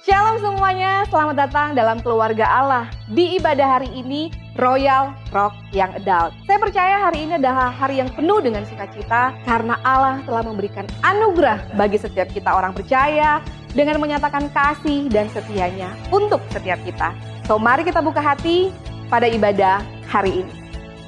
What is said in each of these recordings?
Shalom semuanya, selamat datang dalam keluarga Allah. Di ibadah hari ini, Royal Rock yang Adult. Saya percaya hari ini adalah hari yang penuh dengan sukacita karena Allah telah memberikan anugerah bagi setiap kita orang percaya dengan menyatakan kasih dan setianya untuk setiap kita. So mari kita buka hati pada ibadah hari ini.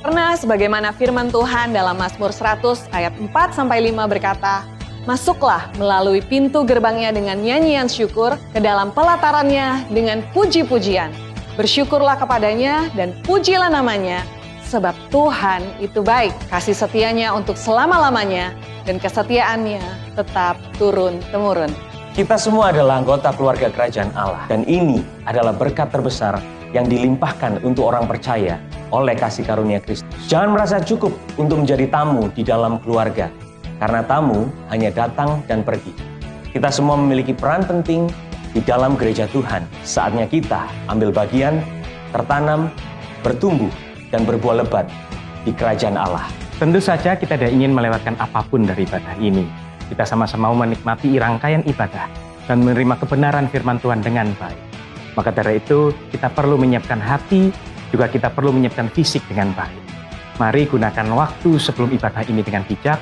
Karena sebagaimana firman Tuhan dalam Mazmur 100 ayat 4-5 berkata, masuklah melalui pintu gerbangnya dengan nyanyian syukur, ke dalam pelatarannya dengan puji-pujian. Bersyukurlah kepadanya dan pujilah namanya, sebab Tuhan itu baik. Kasih setianya untuk selama-lamanya dan kesetiaannya tetap turun-temurun. Kita semua adalah anggota keluarga kerajaan Allah. Dan ini adalah berkat terbesar yang dilimpahkan untuk orang percaya oleh kasih karunia Kristus. Jangan merasa cukup untuk menjadi tamu di dalam keluarga. Karena tamu hanya datang dan pergi. Kita semua memiliki peran penting di dalam gereja Tuhan. Saatnya kita ambil bagian, tertanam, bertumbuh, dan berbuah lebat di kerajaan Allah. Tentu saja kita tidak ingin melewatkan apapun dari ibadah ini. Kita sama-sama mau menikmati rangkaian ibadah dan menerima kebenaran firman Tuhan dengan baik. Maka dari itu kita perlu menyiapkan hati, juga kita perlu menyiapkan fisik dengan baik. Mari gunakan waktu sebelum ibadah ini dengan bijak,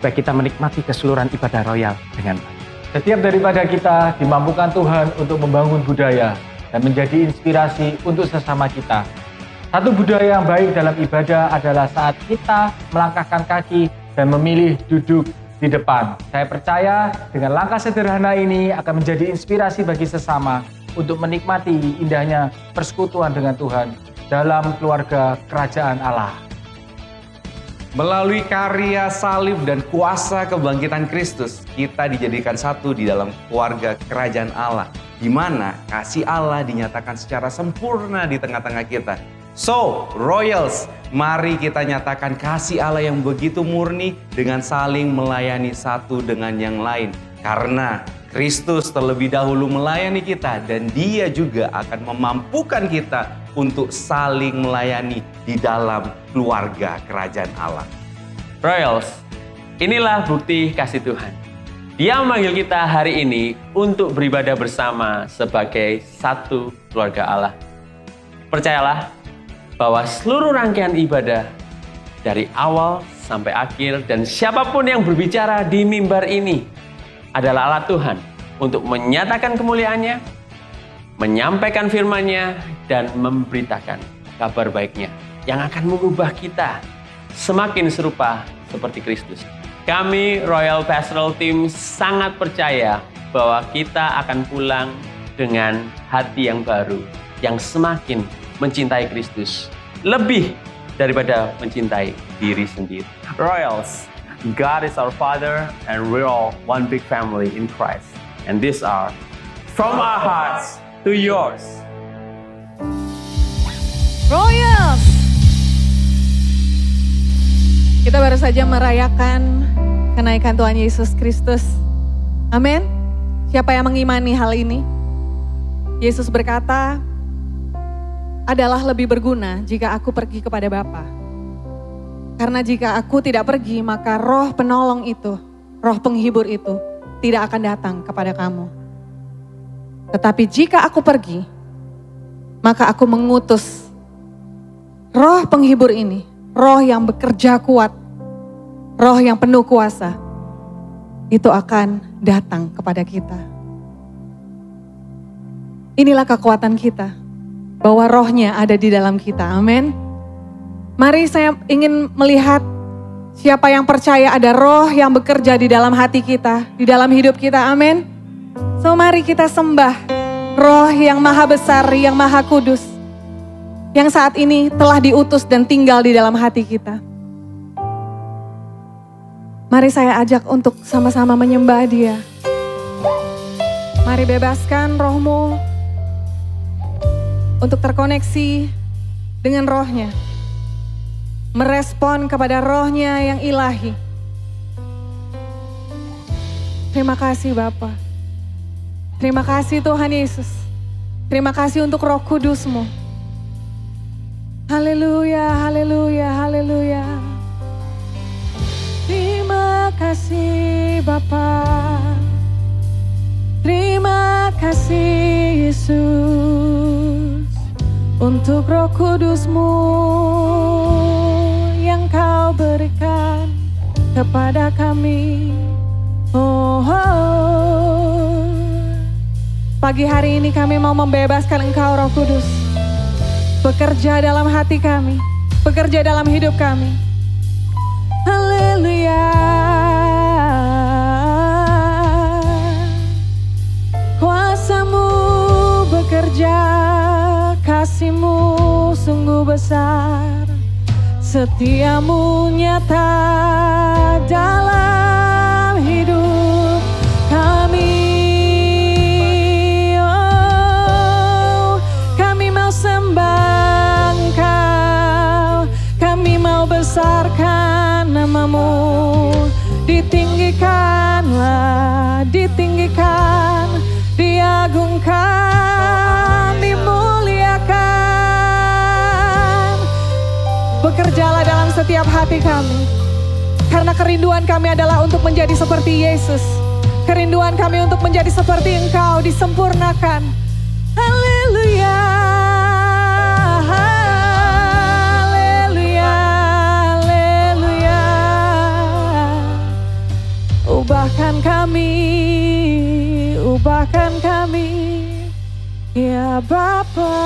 supaya kita menikmati keseluruhan ibadah royal dengan baik. Setiap daripada kita dimampukan Tuhan untuk membangun budaya dan menjadi inspirasi untuk sesama kita. Satu budaya yang baik dalam ibadah adalah saat kita melangkahkan kaki dan memilih duduk di depan. Saya percaya dengan langkah sederhana ini akan menjadi inspirasi bagi sesama untuk menikmati indahnya persekutuan dengan Tuhan dalam keluarga kerajaan Allah. Melalui karya salib dan kuasa kebangkitan Kristus, kita dijadikan satu di dalam keluarga kerajaan Allah, di mana kasih Allah dinyatakan secara sempurna di tengah-tengah kita. So, Royals, mari kita nyatakan kasih Allah yang begitu murni dengan saling melayani satu dengan yang lain. Karena Kristus terlebih dahulu melayani kita dan Dia juga akan memampukan kita untuk saling melayani di dalam keluarga kerajaan Allah. Royals, inilah bukti kasih Tuhan. Dia memanggil kita hari ini untuk beribadah bersama sebagai satu keluarga Allah. Percayalah bahwa seluruh rangkaian ibadah dari awal sampai akhir dan siapapun yang berbicara di mimbar ini adalah alat Tuhan untuk menyatakan kemuliaannya, menyampaikan firman-Nya, dan memberitakan kabar baiknya yang akan mengubah kita semakin serupa seperti Kristus. Kami Royal Pastoral Team sangat percaya bahwa kita akan pulang dengan hati yang baru, yang semakin mencintai Kristus, lebih daripada mencintai diri sendiri. Royals, God is our Father and we're all one big family in Christ. And these are from our hearts to yours. Royals! Kita baru saja merayakan kenaikan Tuhan Yesus Kristus. Amin. Siapa yang mengimani hal ini? Yesus berkata, adalah lebih berguna jika aku pergi kepada Bapa. Karena jika aku tidak pergi, maka roh penolong itu, roh penghibur itu, tidak akan datang kepada kamu. Tetapi jika aku pergi, maka aku mengutus roh penghibur ini, roh yang bekerja kuat, roh yang penuh kuasa, itu akan datang kepada kita. Inilah kekuatan kita, bahwa rohnya ada di dalam kita, amin. Mari saya ingin melihat siapa yang percaya ada roh yang bekerja di dalam hati kita, di dalam hidup kita, amin. So mari kita sembah roh yang maha besar, yang maha kudus, yang saat ini telah diutus dan tinggal di dalam hati kita. Mari saya ajak untuk sama-sama menyembah Dia. Mari bebaskan rohmu untuk terkoneksi dengan rohnya. Merespon kepada rohnya yang ilahi. Terima kasih Bapa. Terima kasih Tuhan Yesus. Terima kasih untuk Roh Kudus-Mu. Haleluya, haleluya, haleluya. Terima kasih Bapa. Terima kasih Yesus, untuk Roh Kudus-Mu yang Kau berikan kepada kami. Pagi hari ini kami mau membebaskan Engkau, Roh Kudus, bekerja dalam hati kami, bekerja dalam hidup kami. Haleluya. Kuasa-Mu bekerja, kasih-Mu sungguh besar, setia-Mu nyata dalam hidup kami. Kami mau sembah Engkau, kami mau besarkan nama-Mu. Ditinggikanlah, ditinggikan, diagungkan, dimuliakan. Bekerjalah dalam setiap hati kami, karena kerinduan kami adalah untuk menjadi seperti Yesus. Kerinduan kami untuk menjadi seperti Engkau disempurnakan. Haleluya, haleluya, haleluya. Ubahkan kami, ya Bapa,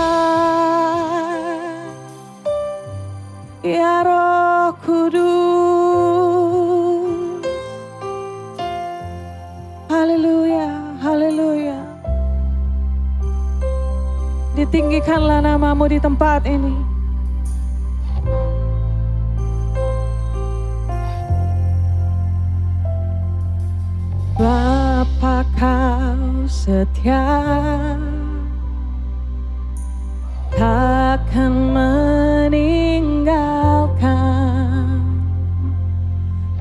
ya Roh Kudus. Haleluya, haleluya. Ditinggikanlah nama-Mu di tempat ini. Bapa, Kau setia, takkan meninggalkan.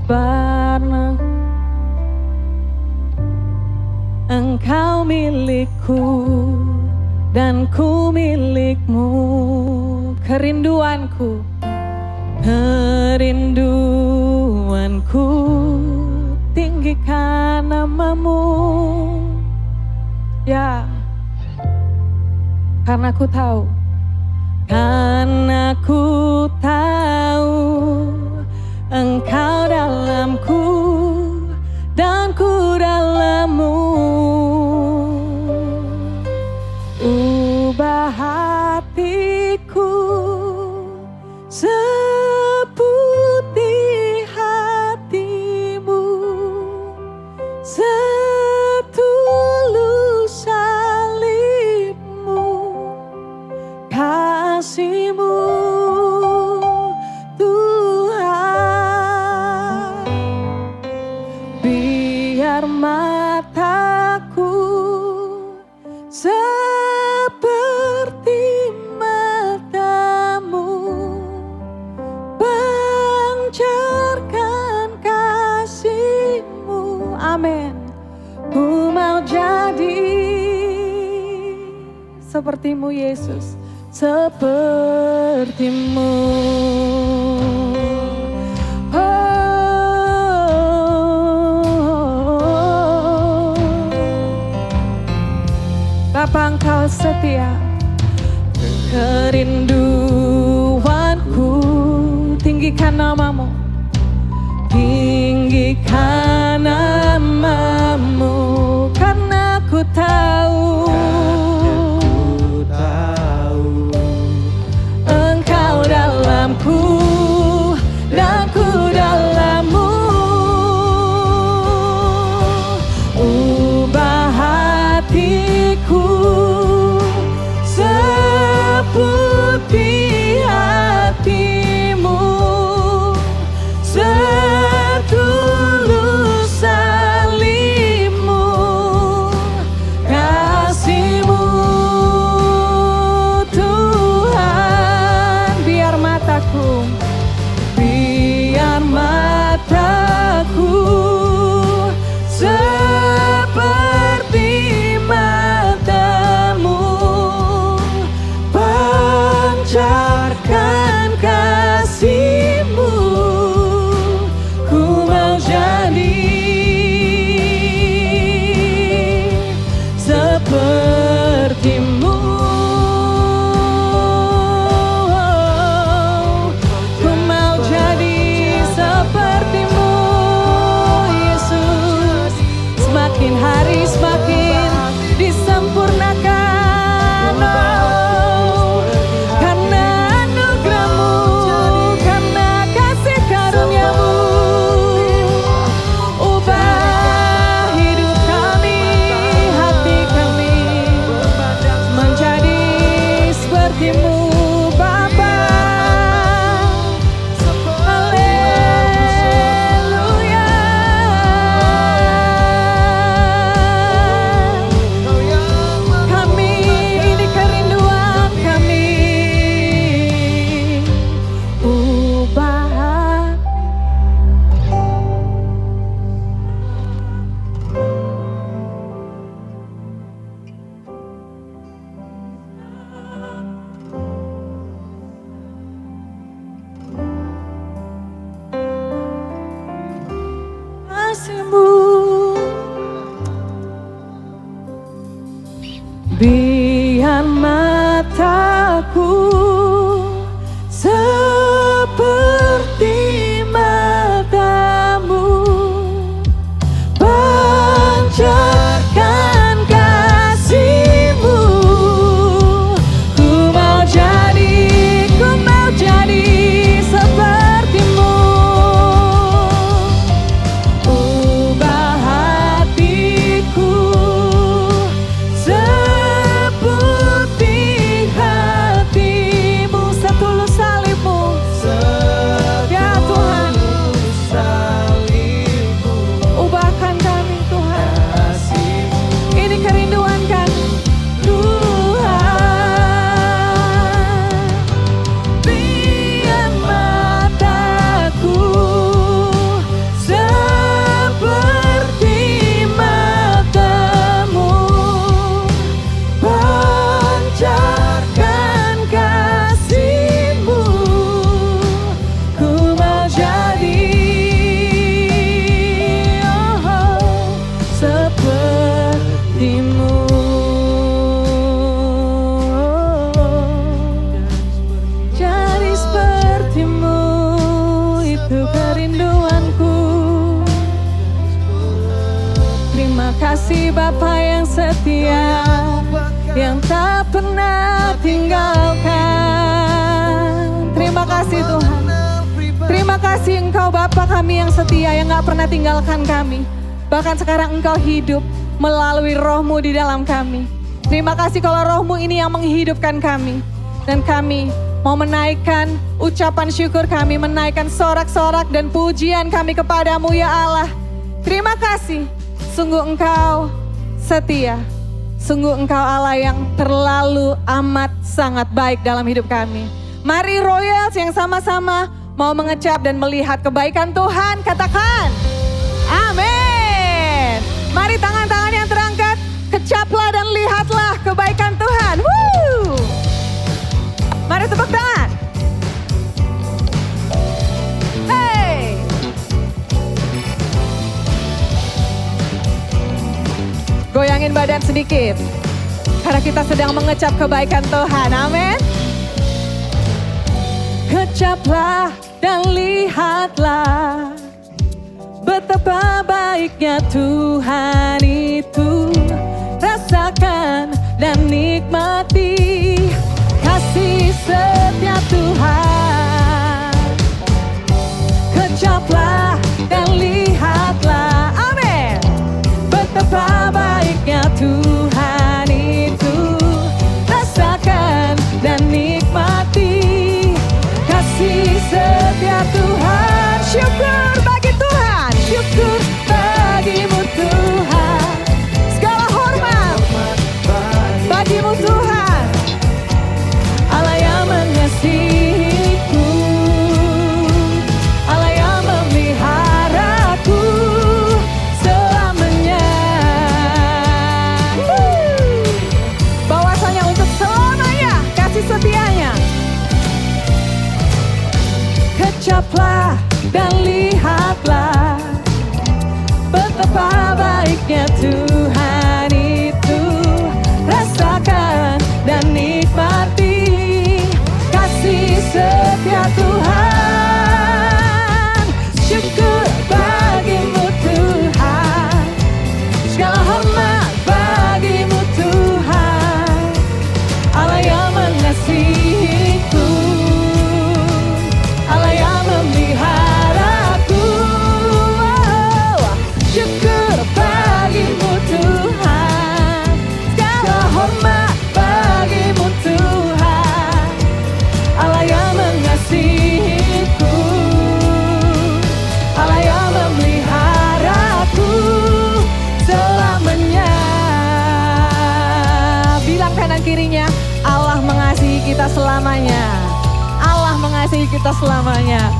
Karena Engkau milikku dan ku milik-Mu. Kerinduanku, kerinduanku, tinggikan nama-Mu. Ya, karena ku tahu, Engkau dalamku dan ku dalam-Mu. Ubah hatiku seputih hati-Mu, setulus salib-Mu, kasih-Mu Tuhan. Biar mataku seperti mata-Mu, pancarkan kasih-Mu. Amin. Ku mau jadi seperti-Mu Yesus, seperti-Mu. Bapa, Engkau setia, kerinduanku, tinggikan nama-Mu, tinggikan nama-Mu, karena ku tahu, Engkau dalamku dan ku dalam-Mu. Ubah hatiku seputih hati-Mu, setulus salib-Mu, kasih-Mu Tuhan. Biar mataku seperti mata-Mu, pancarkan kasih-Mu. Ku mau jadi seperti Biar mataku seperti matamu, pancarkan kasih-Mu. Ku mau jadi seperti-Mu. Ubah hatiku seperti hati-Mu. Setulus salib-Mu, ya Tuhan. Ubahkan kami Tuhan. Ini kerinduan kami Tuhan. Biar mataku seperti matamu, pancarkan kasih-Mu. Ku mau jadi seperti-Mu. Jadi seperti-Mu, itu kerinduanku. Terima kasih Bapa yang setia, yang tak pernah tinggalkan. Terima kasih Tuhan. Terima kasih Engkau Bapa kami yang setia, yang gak pernah tinggalkan kami. Bahkan sekarang Engkau hidup melalui Roh-Mu di dalam kami. Terima kasih kalau Roh-Mu ini yang menghidupkan kami. Dan kami mau menaikkan ucapan syukur kami, menaikkan sorak-sorak dan pujian kami kepadamu ya Allah. Terima kasih, sungguh Engkau setia. Sungguh Engkau Allah yang terlalu amat sangat baik dalam hidup kami. Mari Royals yang sama-sama mau mengecap dan melihat kebaikan Tuhan, katakan amin. Mari tangan-tangan yang terangkat, kecaplah dan lihatlah kebaikan Tuhan. Woo! Mari tepuk tangan. Hey! Goyangin badan sedikit, karena kita sedang mengecap kebaikan Tuhan, amin. Kecaplah dan lihatlah betapa baiknya Tuhan itu. Rasakan dan nikmati kasih setia Tuhan. Kecaplah dan lihatlah, amin, betapa baiknya Tuhan itu. Rasakan dan nikmati kasih setia Tuhan. Syukur bagi Tuhan, syukur bagi-Mu Tuhan. Segala hormat bagi-Mu Tuhan, Allah yang mengasihiku, Allah yang memeliharaku selamanya. Bahwasanya untuk selamanya kasih setianya. Kecaplah dan lihatlah betapa baiknya Tuhan itu. Rasakan dan nikmati kasih setia Tuhan. Syukur bagi-Mu Tuhan, segala hormat bagi-Mu Tuhan, Allah yang mengasihiku, Allah yang memeliharaku. Syukur bagi-Mu Tuhan, segala hormat bagi-Mu Tuhan, Allah yang mengasihiku, Allah yang memeliharaku selamanya. Bilang kanan kirinya, Allah mengasihi kita selamanya. Allah mengasihi kita selamanya.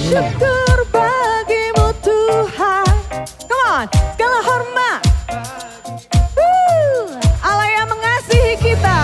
Syukur bagi-Mu Tuhan. Come on, segala hormat. Allah yang mengasihi kita.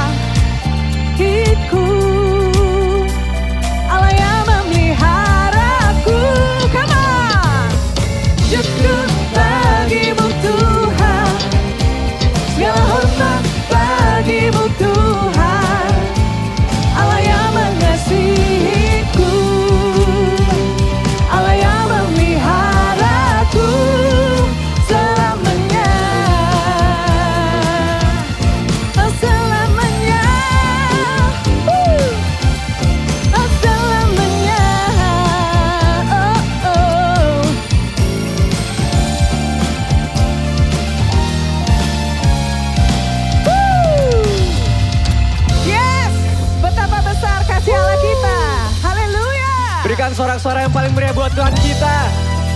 sorak-sorai yang paling meriah buat Tuhan kita.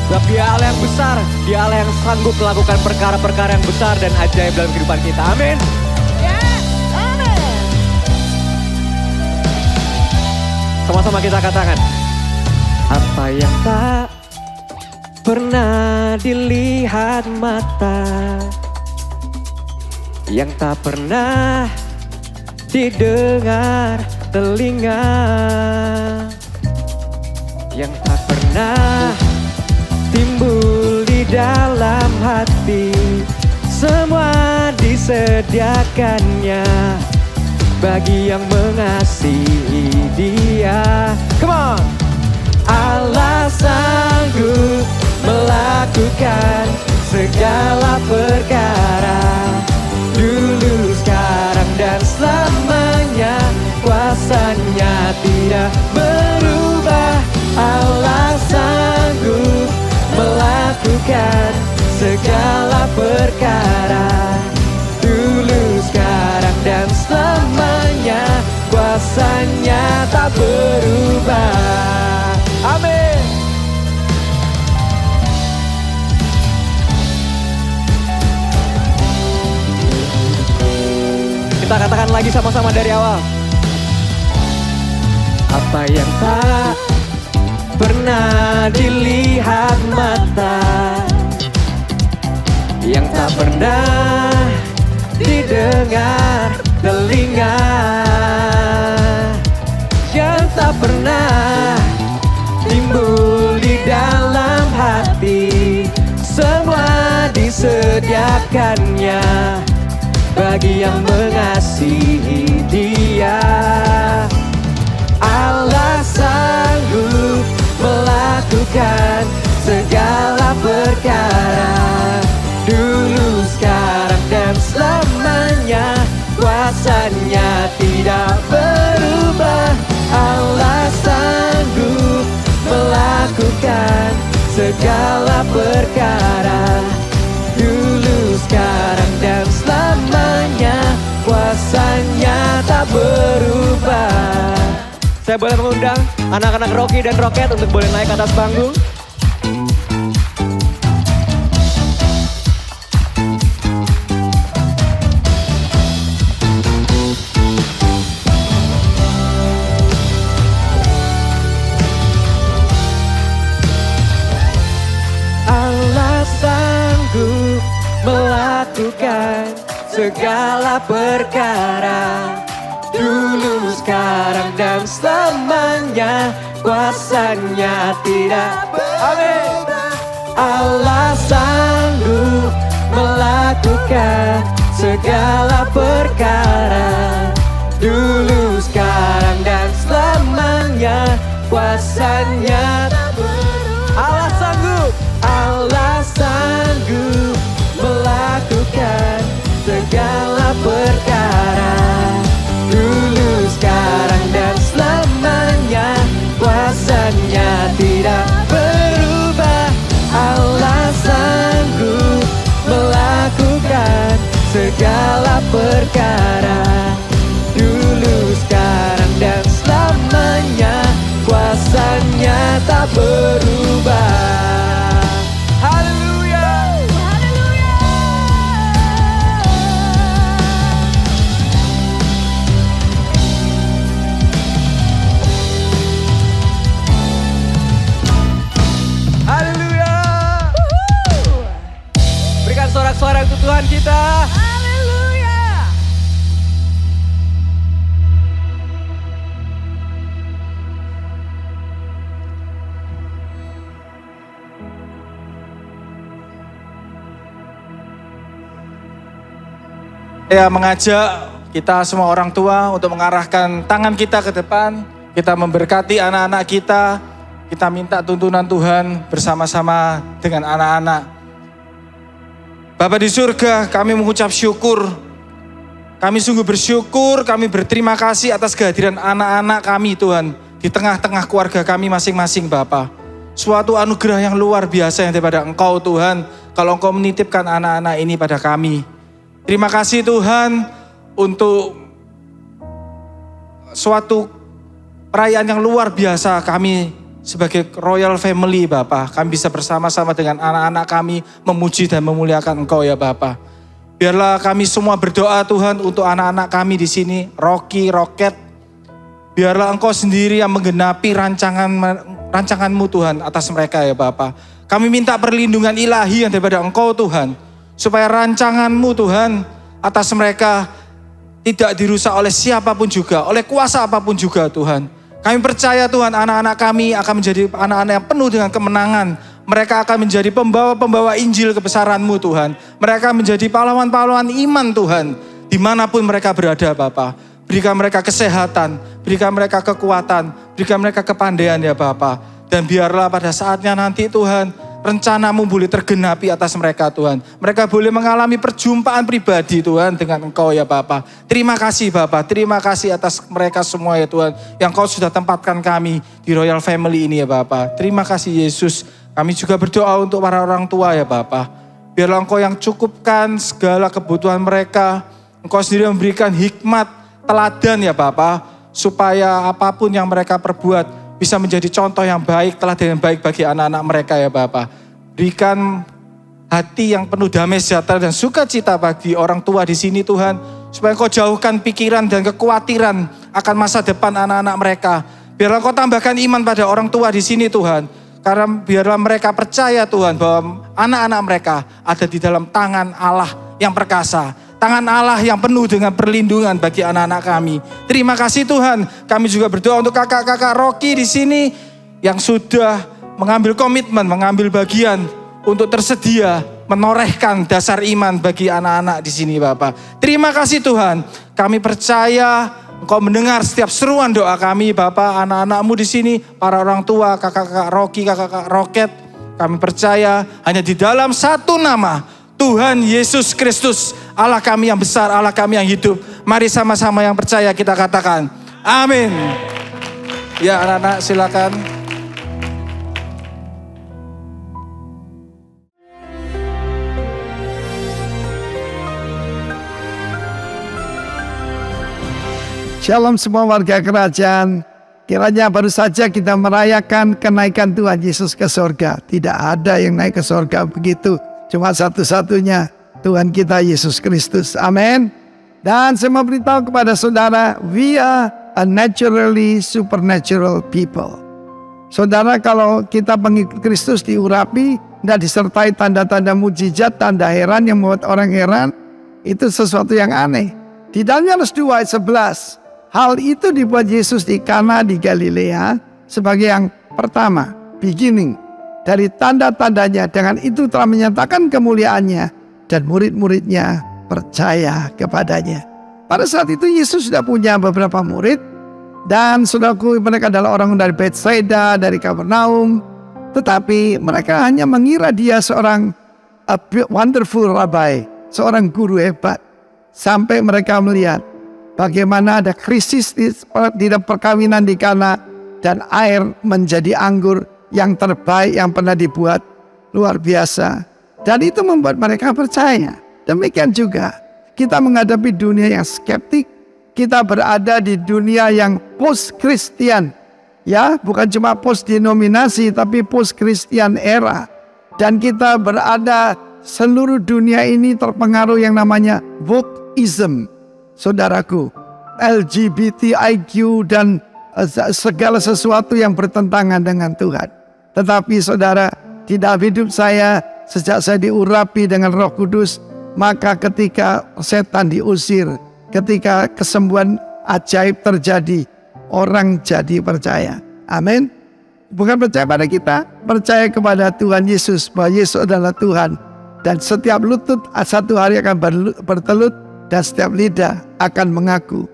Sebab Dia Allah yang besar, Dia Allah yang sanggup melakukan perkara-perkara yang besar dan ajaib dalam kehidupan kita. Amin. Sama-sama kita katakan. Apa yang tak pernah dilihat mata, yang tak pernah didengar telinga, yang tak pernah timbul di dalam hati, semua disediakannya bagi yang mengasihi Dia. Come on. Allah sanggup melakukan segala perkara, dulu, sekarang, dan selamanya. Kuasanya tidak berubah. Allah sanggup melakukan segala perkara, dulu, sekarang, dan selamanya. Kuasanya tak berubah. Amin. Kita katakan lagi sama-sama dari awal. Apa yang tak pernah dilihat mata, yang tak pernah didengar telinga, yang tak pernah timbul di dalam hati, semua disediakannya bagi yang mengasihi Dia. Allah sanggup melakukan segala perkara, dulu, sekarang, dan selamanya. Kuasanya tidak berubah. Allah sanggup melakukan segala perkara, dulu, sekarang, dan selamanya. Kuasanya tak berubah. Saya boleh mengundang anak-anak Rocky dan Roket untuk boleh naik ke atas panggung. Allah sanggup melakukan segala perkara, dulu, sekarang, dan selamanya. Kuasanya tidak berubah. Allah sanggup melakukan segala perkara, dulu, sekarang, dan selamanya. Kuasanya tak berubah. Allah sanggup. Allah sanggup melakukan segala perkara, dulu, sekarang, dan selamanya. Kuasanya tidak berubah. Allah sanggup melakukan segala perkara, dulu, sekarang, dan selamanya. Kuasanya tak berubah. Sorak-sorai untuk Tuhan kita. Haleluya. Saya mengajak kita semua orang tua untuk mengarahkan tangan kita ke depan. Kita memberkati anak-anak kita. Kita minta tuntunan Tuhan bersama-sama dengan anak-anak. Bapa di surga, kami mengucap syukur. Kami sungguh bersyukur, kami berterima kasih atas kehadiran anak-anak kami Tuhan. Di tengah-tengah keluarga kami masing-masing Bapa. Suatu anugerah yang luar biasa yang daripada Engkau Tuhan. Kalau Engkau menitipkan anak-anak ini pada kami. Terima kasih Tuhan untuk suatu perayaan yang luar biasa kami sebagai royal family Bapa, kami bisa bersama-sama dengan anak-anak kami memuji dan memuliakan Engkau ya Bapa. Biarlah kami semua berdoa Tuhan untuk anak-anak kami di sini, Rocky, Rocket. Biarlah Engkau sendiri yang menggenapi rancangan-Mu Tuhan atas mereka ya Bapa. Kami minta perlindungan ilahi yang daripada Engkau Tuhan, supaya rancangan-Mu Tuhan atas mereka tidak dirusak oleh siapapun juga, oleh kuasa apapun juga Tuhan. Kami percaya Tuhan anak-anak kami akan menjadi anak-anak yang penuh dengan kemenangan. Mereka akan menjadi pembawa-pembawa Injil kebesaran-Mu Tuhan. Mereka menjadi pahlawan-pahlawan iman Tuhan. Dimanapun mereka berada Bapa. Berikan mereka kesehatan, berikan mereka kekuatan, berikan mereka kepandaian ya Bapa. Dan biarlah pada saatnya nanti Tuhan, rencana-Mu boleh tergenapi atas mereka Tuhan. Mereka boleh mengalami perjumpaan pribadi Tuhan dengan Engkau ya Bapa. Terima kasih Bapa, terima kasih atas mereka semua ya Tuhan. Yang Kau sudah tempatkan kami di Royal Family ini ya Bapa. Terima kasih Yesus. Kami juga berdoa untuk para orang tua ya Bapa. Biarlah Engkau yang cukupkan segala kebutuhan mereka. Engkau sendiri memberikan hikmat, teladan ya Bapa. Supaya apapun yang mereka perbuat bisa menjadi contoh yang baik, teladan yang baik bagi anak-anak mereka ya Bapa. Berikan hati yang penuh damai sejahtera dan sukacita bagi orang tua di sini Tuhan. Supaya Engkau jauhkan pikiran dan kekhawatiran akan masa depan anak-anak mereka. Biarlah Engkau tambahkan iman pada orang tua di sini Tuhan. Karena biarlah mereka percaya Tuhan bahwa anak-anak mereka ada di dalam tangan Allah yang perkasa. Tangan Allah yang penuh dengan perlindungan bagi anak-anak kami. Terima kasih Tuhan. Kami juga berdoa untuk kakak-kakak Rocky di sini yang sudah mengambil komitmen, mengambil bagian untuk tersedia menorehkan dasar iman bagi anak-anak di sini Bapak. Terima kasih Tuhan. Kami percaya Engkau mendengar setiap seruan doa kami Bapak, anak-anak-Mu di sini, para orang tua, kakak-kakak Rocky, kakak-kakak Rocket. Kami percaya hanya di dalam satu nama, Tuhan Yesus Kristus, Allah kami yang besar, Allah kami yang hidup. Mari sama-sama yang percaya kita katakan, amin. Ya anak-anak silakan. Shalom semua warga kerajaan. Kiranya baru saja kita merayakan kenaikan Tuhan Yesus ke surga. Tidak ada yang naik ke surga begitu. Cuma satu-satunya Tuhan kita Yesus Kristus. Amin. Dan saya mau beritahu kepada saudara, we are a naturally supernatural people. Saudara, kalau kita pengikut Kristus diurapi dan disertai tanda-tanda mujizat, tanda heran yang membuat orang heran, itu sesuatu yang aneh. Di dalam Yohanes 2 ayat 11, hal itu dibuat Yesus di Kana di Galilea sebagai yang pertama, beginning. Dari tanda-tandanya, dengan itu telah menyatakan kemuliaannya dan murid-muridnya percaya kepadanya. Pada saat itu Yesus sudah punya beberapa murid dan saudaraku, mereka adalah orang dari Bethsaida, dari Kapernaum. Tetapi mereka hanya mengira dia seorang wonderful rabbi, seorang guru hebat. Sampai mereka melihat bagaimana ada krisis di perkawinan di Kana dan air menjadi anggur yang terbaik yang pernah dibuat, luar biasa. Dan itu membuat mereka percaya. Demikian juga kita menghadapi dunia yang skeptik. Kita berada di dunia yang post-Christian. Ya, bukan cuma post-denominasi tapi post-Christian era. Dan kita berada, seluruh dunia ini terpengaruh yang namanya wokeism. Saudaraku, LGBTIQ dan segala sesuatu yang bertentangan dengan Tuhan. Tetapi saudara, di dalam hidup saya, sejak saya diurapi dengan Roh Kudus, maka ketika setan diusir, ketika kesembuhan ajaib terjadi, orang jadi percaya. Amin. Bukan percaya pada kita, percaya kepada Tuhan Yesus, bahwa Yesus adalah Tuhan. Dan setiap lutut satu hari akan bertelut, dan setiap lidah akan mengaku.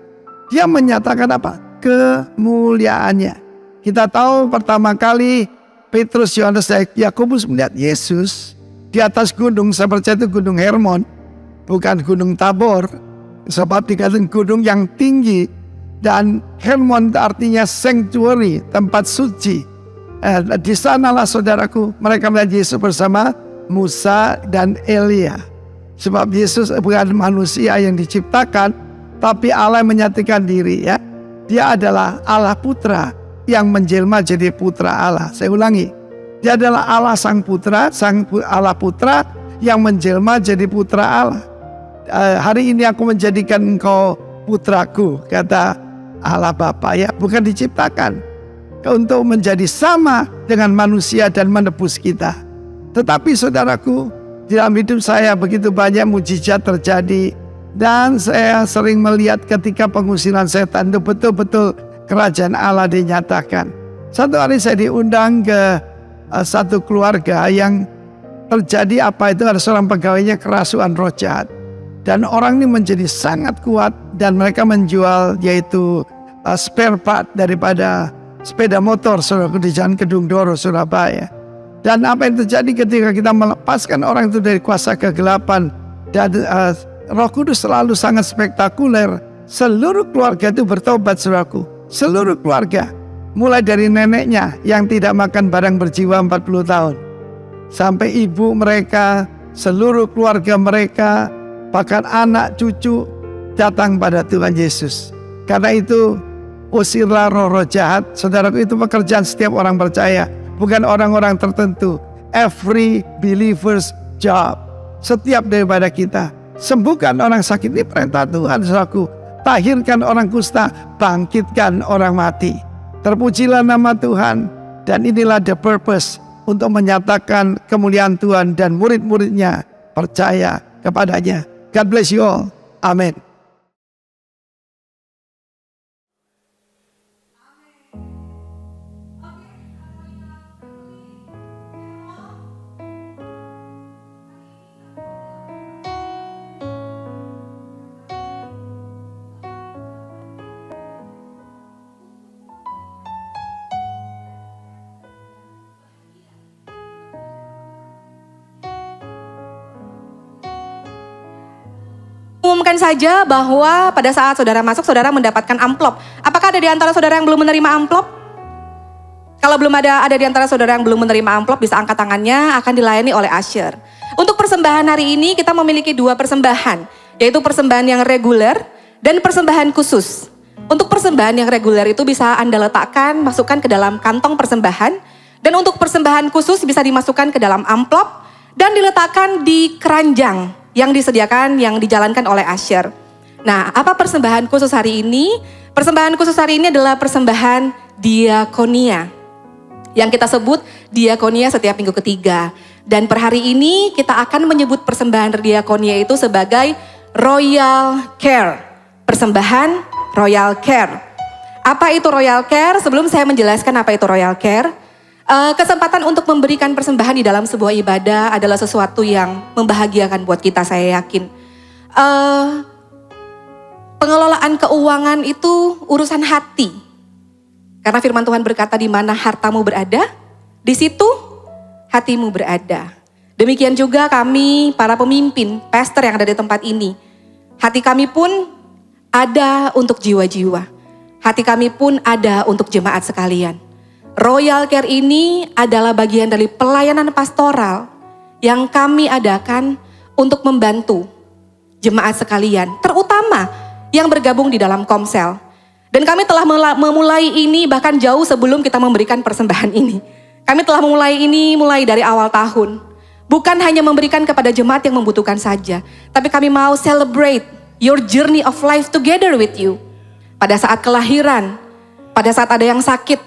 Dia menyatakan apa? Kemuliaannya. Kita tahu pertama kali Petrus, Yohanes, dan Yakobus melihat Yesus di atas gunung. Saya percaya itu gunung Hermon, bukan gunung Tabor. Sebab dikatakan gunung yang tinggi. Dan Hermon artinya sanctuary, tempat suci. Di sanalah saudaraku, mereka melihat Yesus bersama Musa dan Elia. Sebab Yesus bukan manusia yang diciptakan, tapi Allah yang menyatakan diri, ya. Dia adalah Allah Putra yang menjelma jadi putra Allah. Saya ulangi, dia adalah Allah sang putra, Allah putra yang menjelma jadi putra Allah. Hari ini aku menjadikan engkau putraku, kata Allah Bapa, ya, bukan diciptakan untuk menjadi sama dengan manusia dan menebus kita. Tetapi saudaraku, dalam hidup saya begitu banyak mujizat terjadi, dan saya sering melihat ketika pengusiran setan itu betul-betul kerajaan Allah dinyatakan. Satu hari saya diundang ke satu keluarga yang terjadi ada seorang pegawainya kerasukan roh jahat. Dan orang ini menjadi sangat kuat dan mereka menjual yaitu spare part daripada sepeda motor, saudaraku, di Jalan Kedung Doro, Surabaya. Dan apa yang terjadi ketika kita melepaskan orang itu dari kuasa kegelapan dan Roh Kudus selalu sangat spektakuler. Seluruh keluarga itu bertobat, saudaraku. Seluruh keluarga. Mulai dari neneknya yang tidak makan barang berjiwa 40 tahun. Sampai ibu mereka, seluruh keluarga mereka, bahkan anak cucu datang pada Tuhan Yesus. Karena itu, usirlah roh-roh jahat. Saudaraku, itu pekerjaan setiap orang percaya. Bukan orang-orang tertentu. Every believer's job. Setiap daripada kita. Sembuhkan orang sakit, ini perintah Tuhan, saudaraku. Tahirkan orang kusta, bangkitkan orang mati. Terpujilah nama Tuhan. Dan inilah the purpose untuk menyatakan kemuliaan Tuhan dan murid-muridnya percaya kepadanya. God bless you all. Amin. Umumkan saja bahwa pada saat saudara masuk, saudara mendapatkan amplop. Apakah ada di antara saudara yang belum menerima amplop? Kalau belum ada di antara saudara yang belum menerima amplop, bisa angkat tangannya, akan dilayani oleh usher. Untuk persembahan hari ini kita memiliki 2 persembahan, yaitu persembahan yang reguler dan persembahan khusus. Untuk persembahan yang reguler itu bisa Anda letakkan, masukkan ke dalam kantong persembahan, dan untuk persembahan khusus bisa dimasukkan ke dalam amplop dan diletakkan di keranjang yang disediakan, yang dijalankan oleh usher. Nah, apa persembahan khusus hari ini? Persembahan khusus hari ini adalah persembahan diakonia, yang kita sebut diakonia setiap minggu ketiga. Dan per hari ini kita akan menyebut persembahan diakonia itu sebagai Royal Care. Persembahan Royal Care. Apa itu Royal Care? Sebelum saya menjelaskan apa itu Royal Care, kesempatan untuk memberikan persembahan di dalam sebuah ibadah adalah sesuatu yang membahagiakan buat kita, saya yakin. Pengelolaan keuangan itu urusan hati. Karena firman Tuhan berkata, di mana hartamu berada, di situ hatimu berada. Demikian juga kami, para pemimpin, pastor yang ada di tempat ini. Hati kami pun ada untuk jiwa-jiwa. Hati kami pun ada untuk jemaat sekalian. Royal Care ini adalah bagian dari pelayanan pastoral yang kami adakan untuk membantu jemaat sekalian, terutama yang bergabung di dalam Komsel. Dan kami telah memulai ini bahkan jauh sebelum kita memberikan persembahan ini. Kami telah memulai ini mulai dari awal tahun. Bukan hanya memberikan kepada jemaat yang membutuhkan saja, tapi kami mau celebrate your journey of life together with you. Pada saat kelahiran, pada saat ada yang sakit,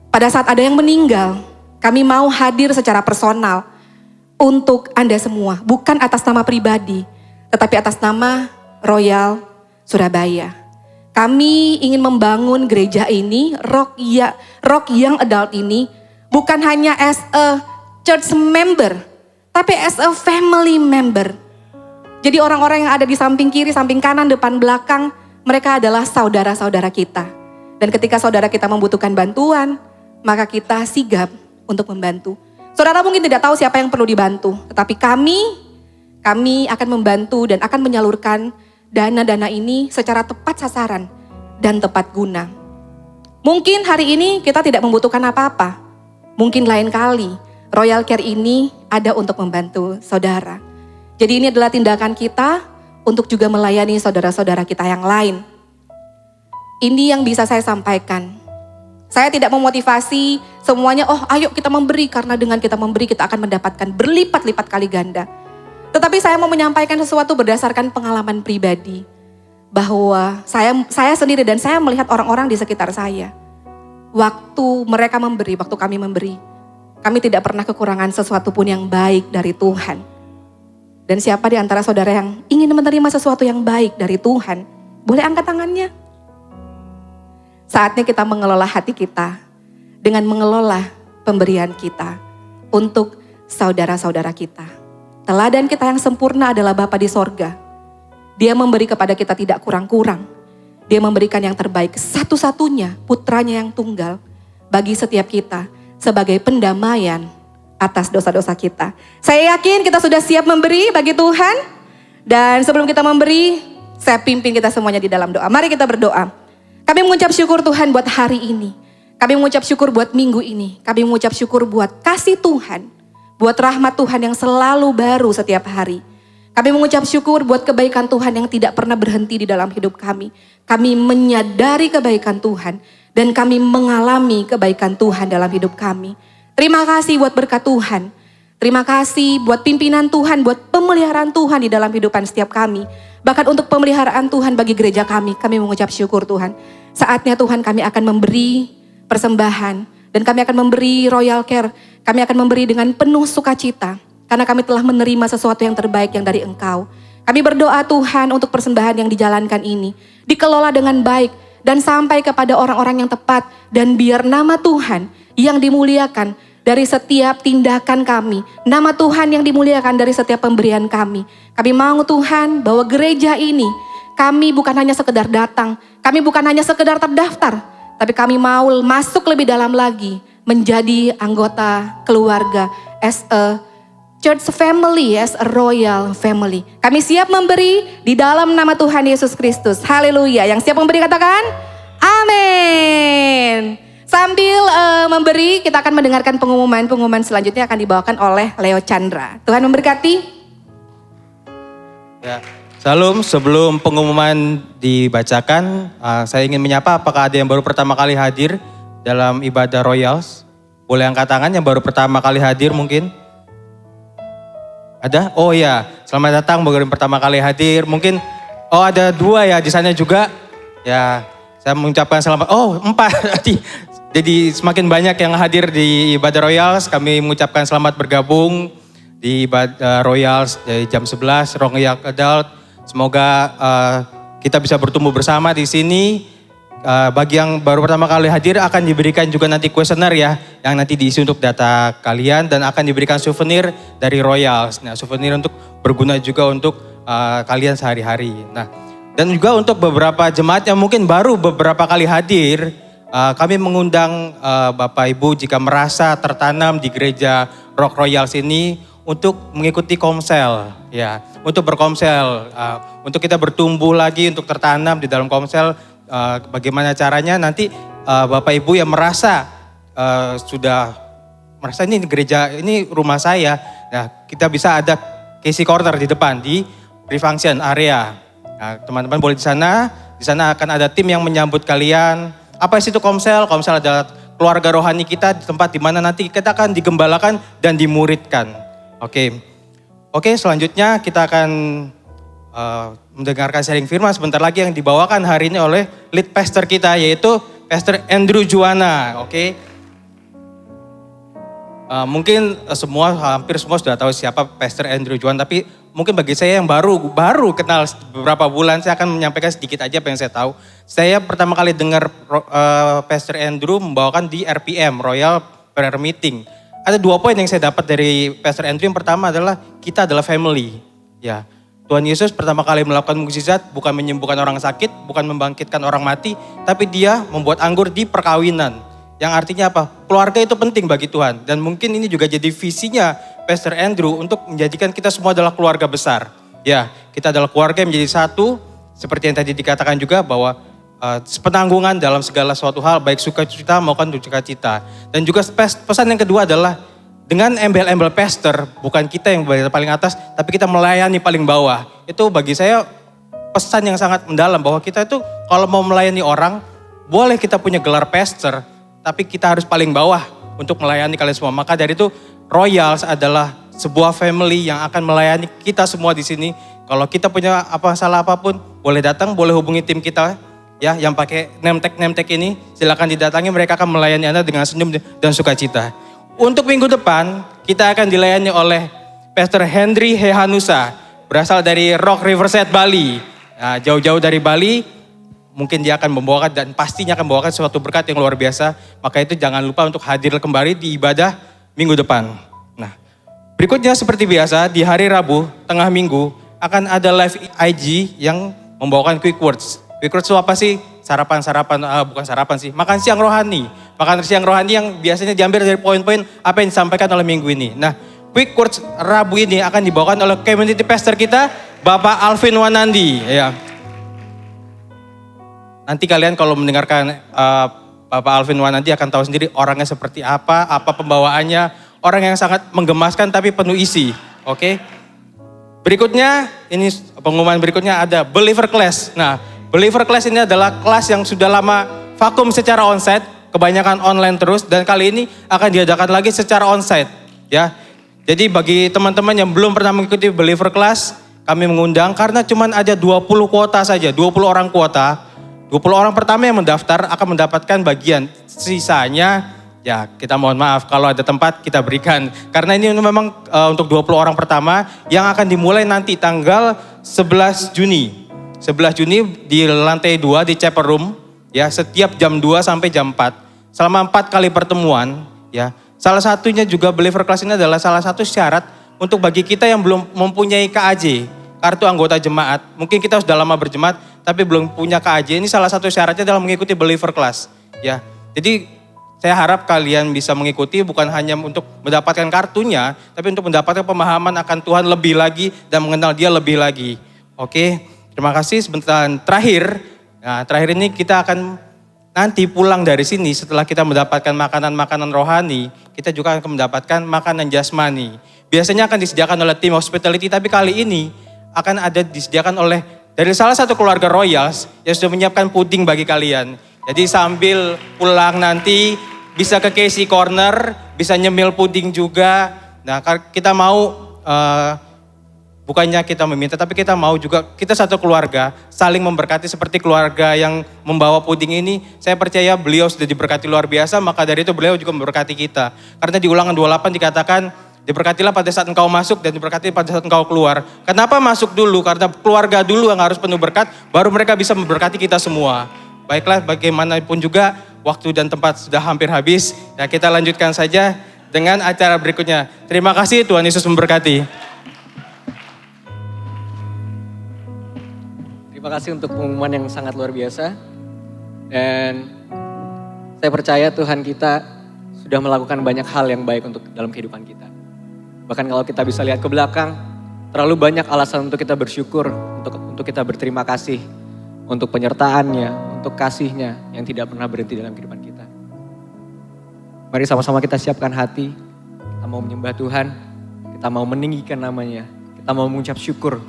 pada saat ada yang meninggal, kami mau hadir secara personal untuk Anda semua. Bukan atas nama pribadi, tetapi atas nama Royal Surabaya. Kami ingin membangun gereja ini, Rock Young Adult ini, bukan hanya as a church member, tapi as a family member. Jadi orang-orang yang ada di samping kiri, samping kanan, depan, belakang, mereka adalah saudara-saudara kita. Dan ketika saudara kita membutuhkan bantuan, maka kita sigap untuk membantu. Saudara mungkin tidak tahu siapa yang perlu dibantu, tetapi kami akan membantu dan akan menyalurkan dana-dana ini secara tepat sasaran dan tepat guna. Mungkin hari ini kita tidak membutuhkan apa-apa. Mungkin lain kali Royal Care ini ada untuk membantu saudara. Jadi ini adalah tindakan kita untuk juga melayani saudara-saudara kita yang lain. Ini yang bisa saya sampaikan. Saya tidak memotivasi semuanya, oh ayo kita memberi, karena dengan kita memberi kita akan mendapatkan berlipat-lipat kali ganda. Tetapi saya mau menyampaikan sesuatu berdasarkan pengalaman pribadi. Bahwa saya sendiri dan saya melihat orang-orang di sekitar saya. Waktu mereka memberi, waktu kami memberi, kami tidak pernah kekurangan sesuatu pun yang baik dari Tuhan. Dan siapa di antara saudara yang ingin menerima sesuatu yang baik dari Tuhan, boleh angkat tangannya. Saatnya kita mengelola hati kita dengan mengelola pemberian kita untuk saudara-saudara kita. Teladan kita yang sempurna adalah Bapa di sorga. Dia memberi kepada kita tidak kurang-kurang. Dia memberikan yang terbaik satu-satunya putranya yang tunggal bagi setiap kita sebagai pendamaian atas dosa-dosa kita. Saya yakin kita sudah siap memberi bagi Tuhan. Dan sebelum kita memberi, saya pimpin kita semuanya di dalam doa. Mari kita berdoa. Kami mengucap syukur Tuhan buat hari ini. Kami mengucap syukur buat minggu ini. Kami mengucap syukur buat kasih Tuhan. Buat rahmat Tuhan yang selalu baru setiap hari. Kami mengucap syukur buat kebaikan Tuhan yang tidak pernah berhenti di dalam hidup kami. Kami menyadari kebaikan Tuhan. Dan kami mengalami kebaikan Tuhan dalam hidup kami. Terima kasih buat berkat Tuhan. Terima kasih buat pimpinan Tuhan, buat pemeliharaan Tuhan di dalam kehidupan setiap kami. Bahkan untuk pemeliharaan Tuhan bagi gereja kami mengucap syukur Tuhan. Saatnya Tuhan kami akan memberi persembahan. Dan kami akan memberi Royal Care. Kami akan memberi dengan penuh sukacita. Karena kami telah menerima sesuatu yang terbaik yang dari Engkau. Kami berdoa Tuhan untuk persembahan yang dijalankan ini. Dikelola dengan baik. Dan sampai kepada orang-orang yang tepat. Dan biar nama Tuhan yang dimuliakan dari setiap tindakan kami. Nama Tuhan yang dimuliakan dari setiap pemberian kami. Kami mau Tuhan bahwa gereja ini, kami bukan hanya sekedar datang. Kami bukan hanya sekedar terdaftar. Tapi kami mau masuk lebih dalam lagi. Menjadi anggota keluarga as a church family, as a royal family. Kami siap memberi di dalam nama Tuhan Yesus Kristus. Haleluya. Yang siap memberi katakan, amin. Sambil memberi, kita akan mendengarkan pengumuman selanjutnya akan dibawakan oleh Leo Chandra. Tuhan memberkati. Ya, Salam, sebelum pengumuman dibacakan, saya ingin menyapa apakah ada yang baru pertama kali hadir dalam ibadah Royals? Boleh angkat tangan yang baru pertama kali hadir mungkin? Ada? Oh ya, selamat datang baru pertama kali hadir. Mungkin, oh ada 2 ya di sana juga. Ya, saya mengucapkan selamat. Oh 4. Jadi semakin banyak yang hadir di ibadah Royals, kami mengucapkan selamat bergabung di ibadah Royals dari jam 11, Royal Adult. Semoga kita bisa bertumbuh bersama di sini. Bagi yang baru pertama kali hadir akan diberikan juga nanti kuesioner ya, yang nanti diisi untuk data kalian dan akan diberikan souvenir dari Royals. Nah, souvenir untuk berguna juga untuk kalian sehari-hari. Nah, dan juga untuk beberapa jemaat yang mungkin baru beberapa kali hadir, kami mengundang Bapak Ibu jika merasa tertanam di gereja Rock Royals ini untuk mengikuti komsel, ya, untuk berkomsel, untuk kita bertumbuh lagi, untuk tertanam di dalam komsel. Bagaimana caranya nanti Bapak Ibu yang merasa sudah merasa ini gereja, ini rumah saya, ya, kita bisa ada Casey Corner di depan di pre-function area. Nah, teman-teman boleh di sana akan ada tim yang menyambut kalian. Apa sih itu komsel? Komsel adalah keluarga rohani kita di tempat di mana nanti kita akan digembalakan dan dimuridkan. Oke, selanjutnya kita akan mendengarkan sharing firman sebentar lagi yang dibawakan hari ini oleh lead pastor kita yaitu Pastor Andrew Juwana. Mungkin hampir semua sudah tahu siapa Pastor Andrew Juwana, tapi mungkin bagi saya yang baru kenal beberapa bulan, saya akan menyampaikan sedikit aja apa yang saya tahu. Saya pertama kali dengar Pastor Andrew membawakan di RPM, Royal Prayer Meeting. Ada 2 poin yang saya dapat dari Pastor Andrew. Yang pertama adalah kita adalah family. Ya, Tuhan Yesus pertama kali melakukan mukjizat bukan menyembuhkan orang sakit, bukan membangkitkan orang mati, tapi dia membuat anggur di perkawinan. Yang artinya apa? Keluarga itu penting bagi Tuhan. Dan mungkin ini juga jadi visinya Pastor Andrew untuk menjadikan kita semua adalah keluarga besar. Ya, kita adalah keluarga yang menjadi satu. Seperti yang tadi dikatakan juga bahwa penanggungan dalam segala suatu hal, baik sukacita maupun dukacita. Dan juga pesan yang kedua adalah dengan embel-embel pastor, bukan kita yang paling atas, tapi kita melayani paling bawah. Itu bagi saya pesan yang sangat mendalam bahwa kita itu kalau mau melayani orang, boleh kita punya gelar pastor, tapi kita harus paling bawah untuk melayani kalian semua. Maka dari itu Royals adalah sebuah family yang akan melayani kita semua di sini. Kalau kita punya salah apapun, boleh datang, boleh hubungi tim kita ya yang pakai name tag ini. Silakan didatangi, mereka akan melayani Anda dengan senyum dan sukacita. Untuk minggu depan kita akan dilayani oleh Pastor Henry Hehanusa, berasal dari Rock Riverside Bali. Nah, jauh-jauh dari Bali, mungkin dia akan membawakan dan pastinya akan membawakan suatu berkat yang luar biasa. Maka itu jangan lupa untuk hadir kembali di ibadah minggu depan. Nah, berikutnya seperti biasa di hari Rabu, tengah minggu, akan ada live IG yang membawakan quick words. Quick words itu apa sih? Bukan sarapan sih, makan siang rohani. Makan siang rohani yang biasanya diambil dari poin-poin apa yang disampaikan oleh minggu ini. Nah, quick words Rabu ini akan dibawakan oleh community pastor kita, Bapak Alvin Wanandi. Ya. Nanti kalian kalau mendengarkan Bapak Alvin Wanandi akan tahu sendiri orangnya seperti apa pembawaannya, orang yang sangat menggemaskan tapi penuh isi. Oke. Berikutnya, ini pengumuman berikutnya ada Believer Class. Nah, Believer Class ini adalah kelas yang sudah lama vakum secara onsite, kebanyakan online terus, dan kali ini akan diadakan lagi secara onsite. Ya. Jadi bagi teman-teman yang belum pernah mengikuti Believer Class, kami mengundang karena cuma ada 20 kuota saja, 20 orang kuota. 20 orang pertama yang mendaftar akan mendapatkan bagian. Sisanya ya kita mohon maaf kalau ada tempat kita berikan. Karena ini memang untuk 20 orang pertama yang akan dimulai nanti tanggal 11 Juni. 11 Juni di lantai 2 di Chapel Room. Ya, setiap jam 2 sampai jam 4. Selama 4 kali pertemuan. Ya, salah satunya juga Believer Class ini adalah salah satu syarat untuk bagi kita yang belum mempunyai KAJ. Kartu anggota jemaat. Mungkin kita sudah lama berjemaat tapi belum punya KAJ. Ini salah satu syaratnya adalah mengikuti Believer Class. Ya, jadi saya harap kalian bisa mengikuti bukan hanya untuk mendapatkan kartunya, tapi untuk mendapatkan pemahaman akan Tuhan lebih lagi dan mengenal Dia lebih lagi. Oke, terima kasih. Sebentar terakhir. Nah, terakhir ini kita akan nanti pulang dari sini setelah kita mendapatkan makanan-makanan rohani, kita juga akan mendapatkan makanan jasmani. Biasanya akan disediakan oleh tim hospitality, tapi kali ini akan ada disediakan oleh dari salah satu keluarga Royals yang sudah menyiapkan puding bagi kalian. Jadi sambil pulang nanti bisa ke Casey Corner, bisa nyemil puding juga. Nah, kita mau bukannya kita meminta, tapi kita mau juga kita satu keluarga saling memberkati seperti keluarga yang membawa puding ini. Saya percaya beliau sudah diberkati luar biasa, maka dari itu beliau juga memberkati kita. Karena di Ulangan 28 dikatakan, diberkatilah pada saat engkau masuk dan diberkati pada saat engkau keluar. Kenapa masuk dulu? Karena keluarga dulu yang harus penuh berkat, baru mereka bisa memberkati kita semua. Baiklah, bagaimanapun juga waktu dan tempat sudah hampir habis. Ya, kita lanjutkan saja dengan acara berikutnya. Terima kasih, Tuhan Yesus memberkati. Terima kasih untuk pengumuman yang sangat luar biasa. Dan saya percaya Tuhan kita sudah melakukan banyak hal yang baik untuk dalam kehidupan kita. Bahkan kalau kita bisa lihat ke belakang, terlalu banyak alasan untuk kita bersyukur, untuk kita berterima kasih, untuk penyertaannya, untuk kasihnya yang tidak pernah berhenti dalam kehidupan kita. Mari sama-sama kita siapkan hati, kita mau menyembah Tuhan, kita mau meninggikan namanya, kita mau mengucap syukur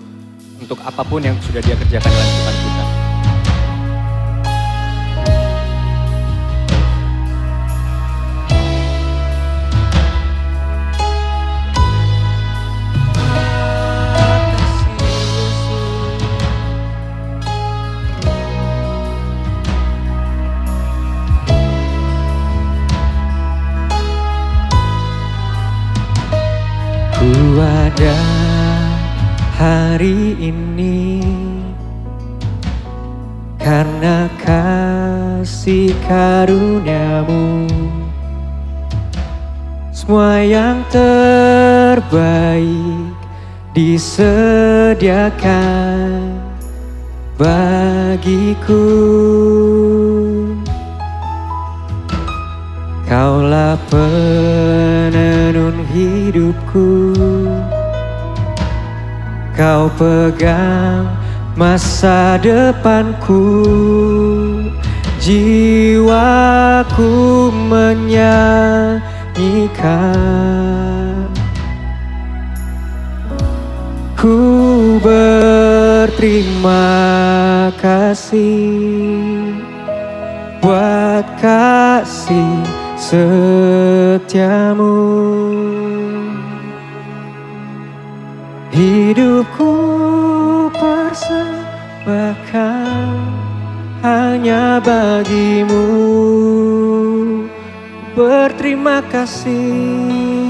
untuk apapun yang sudah Dia kerjakan dalam kehidupan kita. Pada hari ini karena kasih karunia-Mu, semua yang terbaik disediakan bagiku. Kaulah penenun hidupku, Kau pegang masa depanku, jiwaku menyanyikan. Ku berterima kasih buat kasih setiamu. Hidupku persembahkan hanya bagimu. Berterima kasih,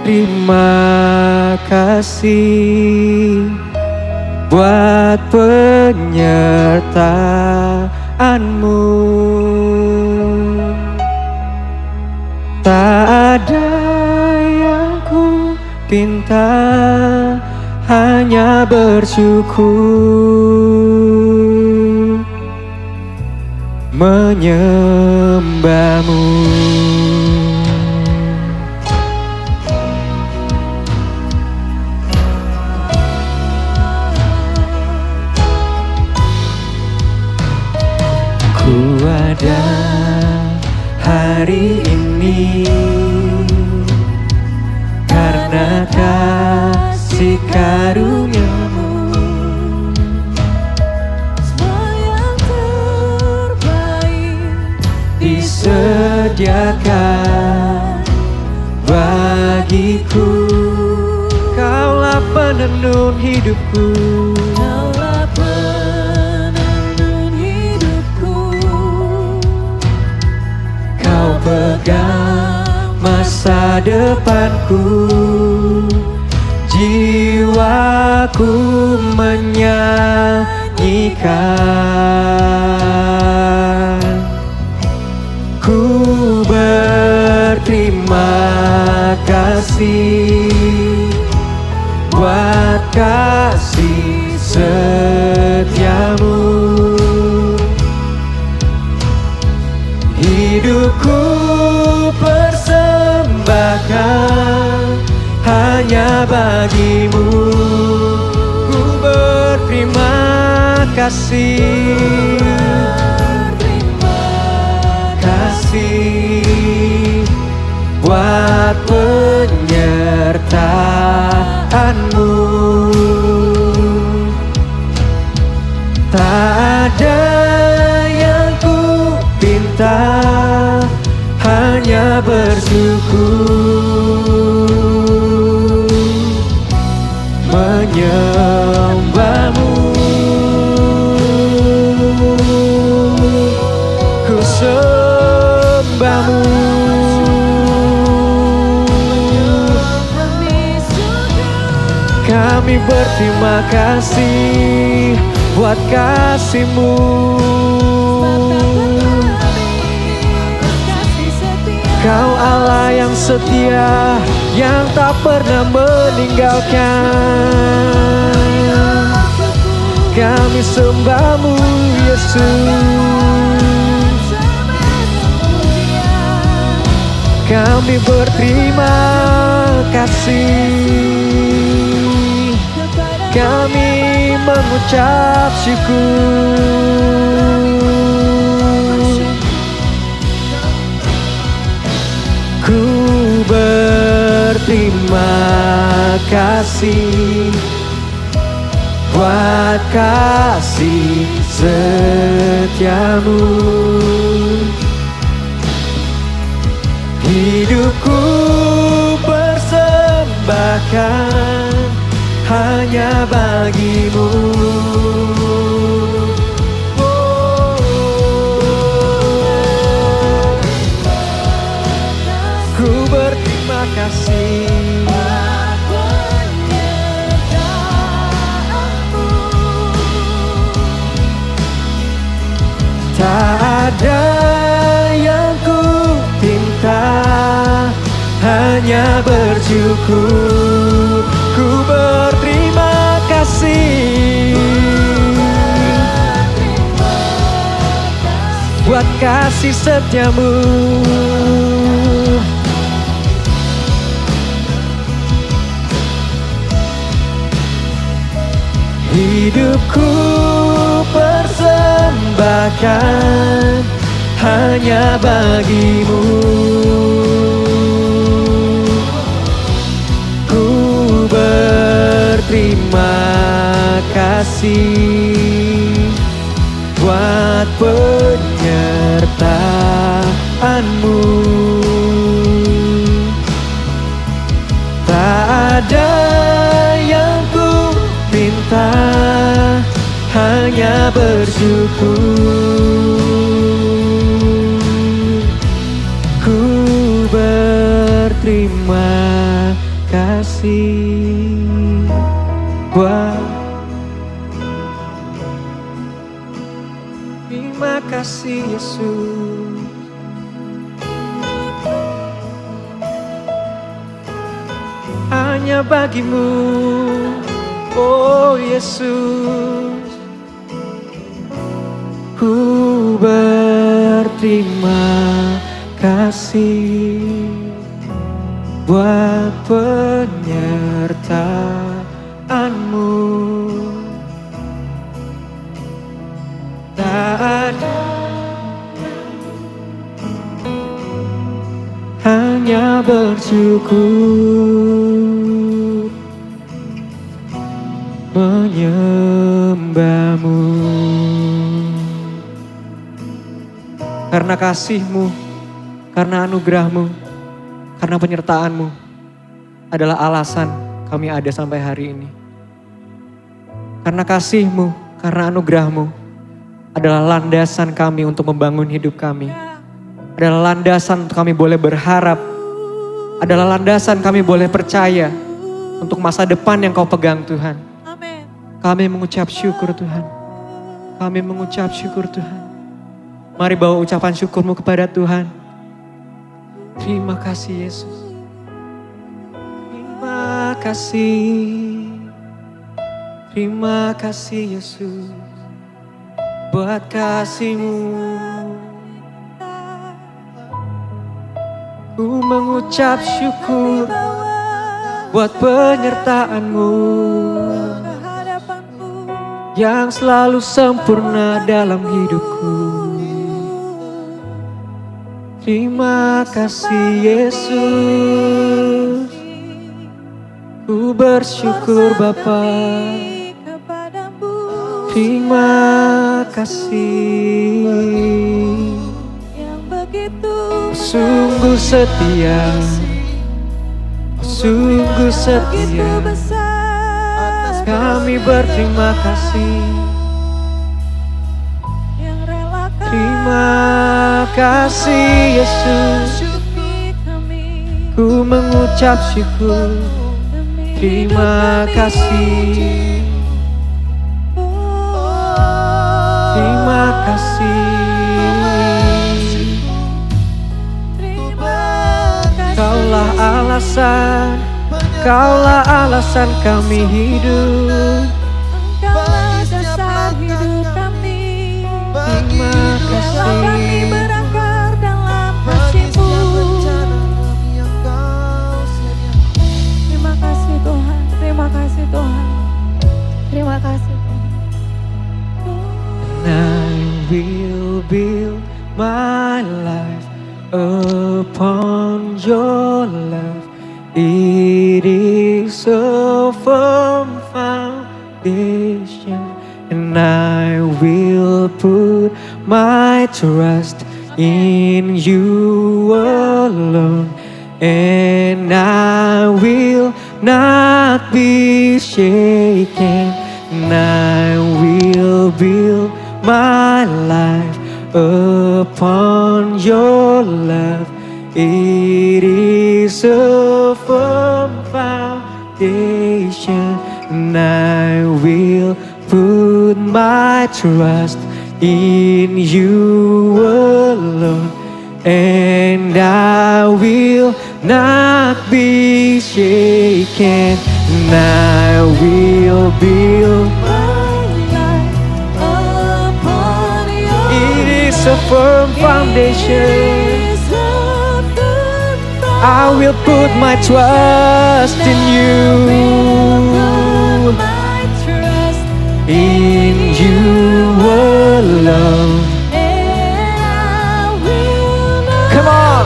terima kasih buat penyertaanmu. Tak ada yang ku pinta, hanya bersyukur menyembahmu. Ku ada hari ini karena kasih karunia-Mu. Semua yang terbaik disediakan bagiku. Kaulah penenun hidupku, Kaulah penenun hidupku. Kau pegang masa depanku, jiwaku menyanyikan. Ku berterima kasih buat kasih setiamu. Hidupku persembahkan hanya bagimu. Ku berterima kasih, buat penyertaan-Mu. Tak ada yang ku pinta, hanya bersyukur menyembahmu. Ku sembahmu. Kami berterima kasih buat kasih-Mu. Kau Allah yang setia, yang tak pernah meninggalkan. Kami sembah-Mu Yesus. Kami berterima kasih. Kami mengucap syukur. Ku berterima kasih buat kasih setiamu. Hidupku persembahkan hanya bagimu. Ku berterima kasih. Tak ada yang ku pinta, hanya bersyukur. Ku berterima kasih buat kasih setiamu. Hidupku persembahkan hanya bagimu. Ku berterima kasih buat penyertaan. hanya bersyukur. Ku berterima kasih buat terima kasih Yesus. Hanya bagimu, oh Yesus, ku berterima kasih buat penyertaan-Mu. Tak ada, hanya bersyukur menyembah-Mu. Karena kasih-Mu, karena anugerah-Mu, karena penyertaan-Mu adalah alasan kami ada sampai hari ini. Karena kasih-Mu, karena anugerah-Mu adalah landasan kami untuk membangun hidup kami. Adalah landasan untuk kami boleh berharap. Adalah landasan kami boleh percaya untuk masa depan yang Kau pegang Tuhan. Kami mengucap syukur Tuhan. Kami mengucap syukur Tuhan. Mari bawa ucapan syukur-Mu kepada Tuhan. Terima kasih Yesus. Terima kasih. Terima kasih Yesus. Buat kasih-Mu. Ku mengucap syukur buat penyertaan-Mu yang selalu sempurna dalam hidupku. Terima kasih Yesus. Ku bersyukur Bapa. Terima kasih. Sungguh setia, sungguh setia. Kami berterima kasih. Terima kasih Yesus. Ku mengucap syukur. Terima kasih. Terima kasih. Kaulah alasan kami hidup. Kaulah dasar hidup kami. Terima kasih. Kami berakar dalam kasih-Mu. Terima kasih Tuhan. Terima kasih Tuhan. Terima kasih Tuhan. And I will build my life upon your love. It is a firm foundation, and I will put my trust in you alone, and I will not be shaken, and I will build my life upon your love. It is a firm foundation, and I will put my trust in you alone, and I will not be shaken, and I will build my life upon your love. It is a firm foundation. I will put my trust in you, in you alone. Come on!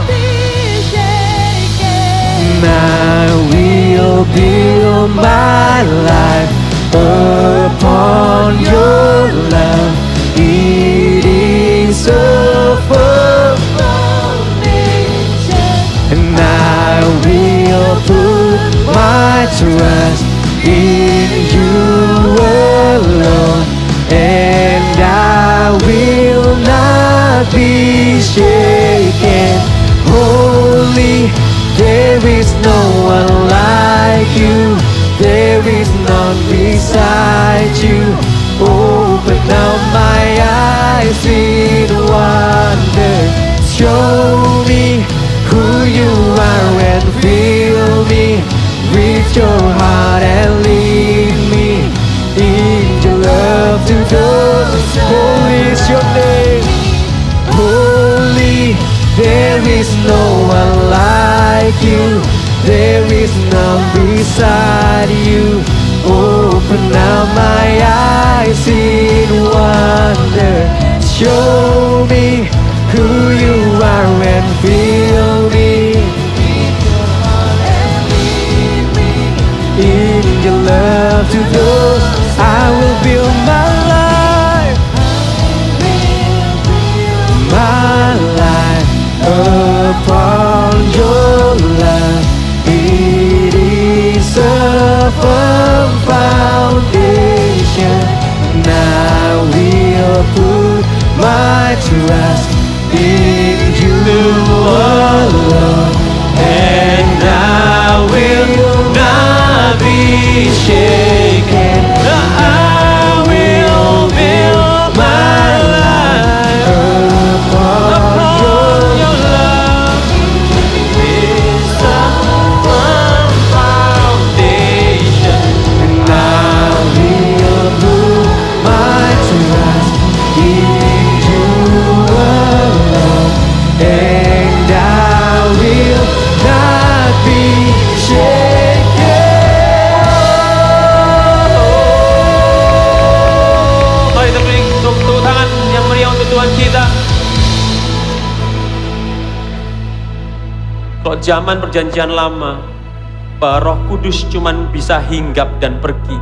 And I will build my life upon your love. It is a firm foundation, and I will put my trust in you alone. shaken. Holy, there is no one like you. There is none beside you. Open up my eyes in wonder. Show me who you are and fill me with your heart and lead me in your love to those. Holy is your name. Holy, there is no one like you. There is none beside you. Open up my eyes in wonder. Show me who you are and fill me in your love to those. I will build my life, upon your love. It is a firm foundation, and I will put my trust in you alone, and I will not be shaken. I will build my life upon your love. It's a firm foundation, and I will put my trust in you alone, and I will not be shaken. Mari kita beri tepuk tangan yang meriah untuk Tuhan kita. Kalau zaman perjanjian lama, bahwa Roh Kudus cuman bisa hinggap dan pergi.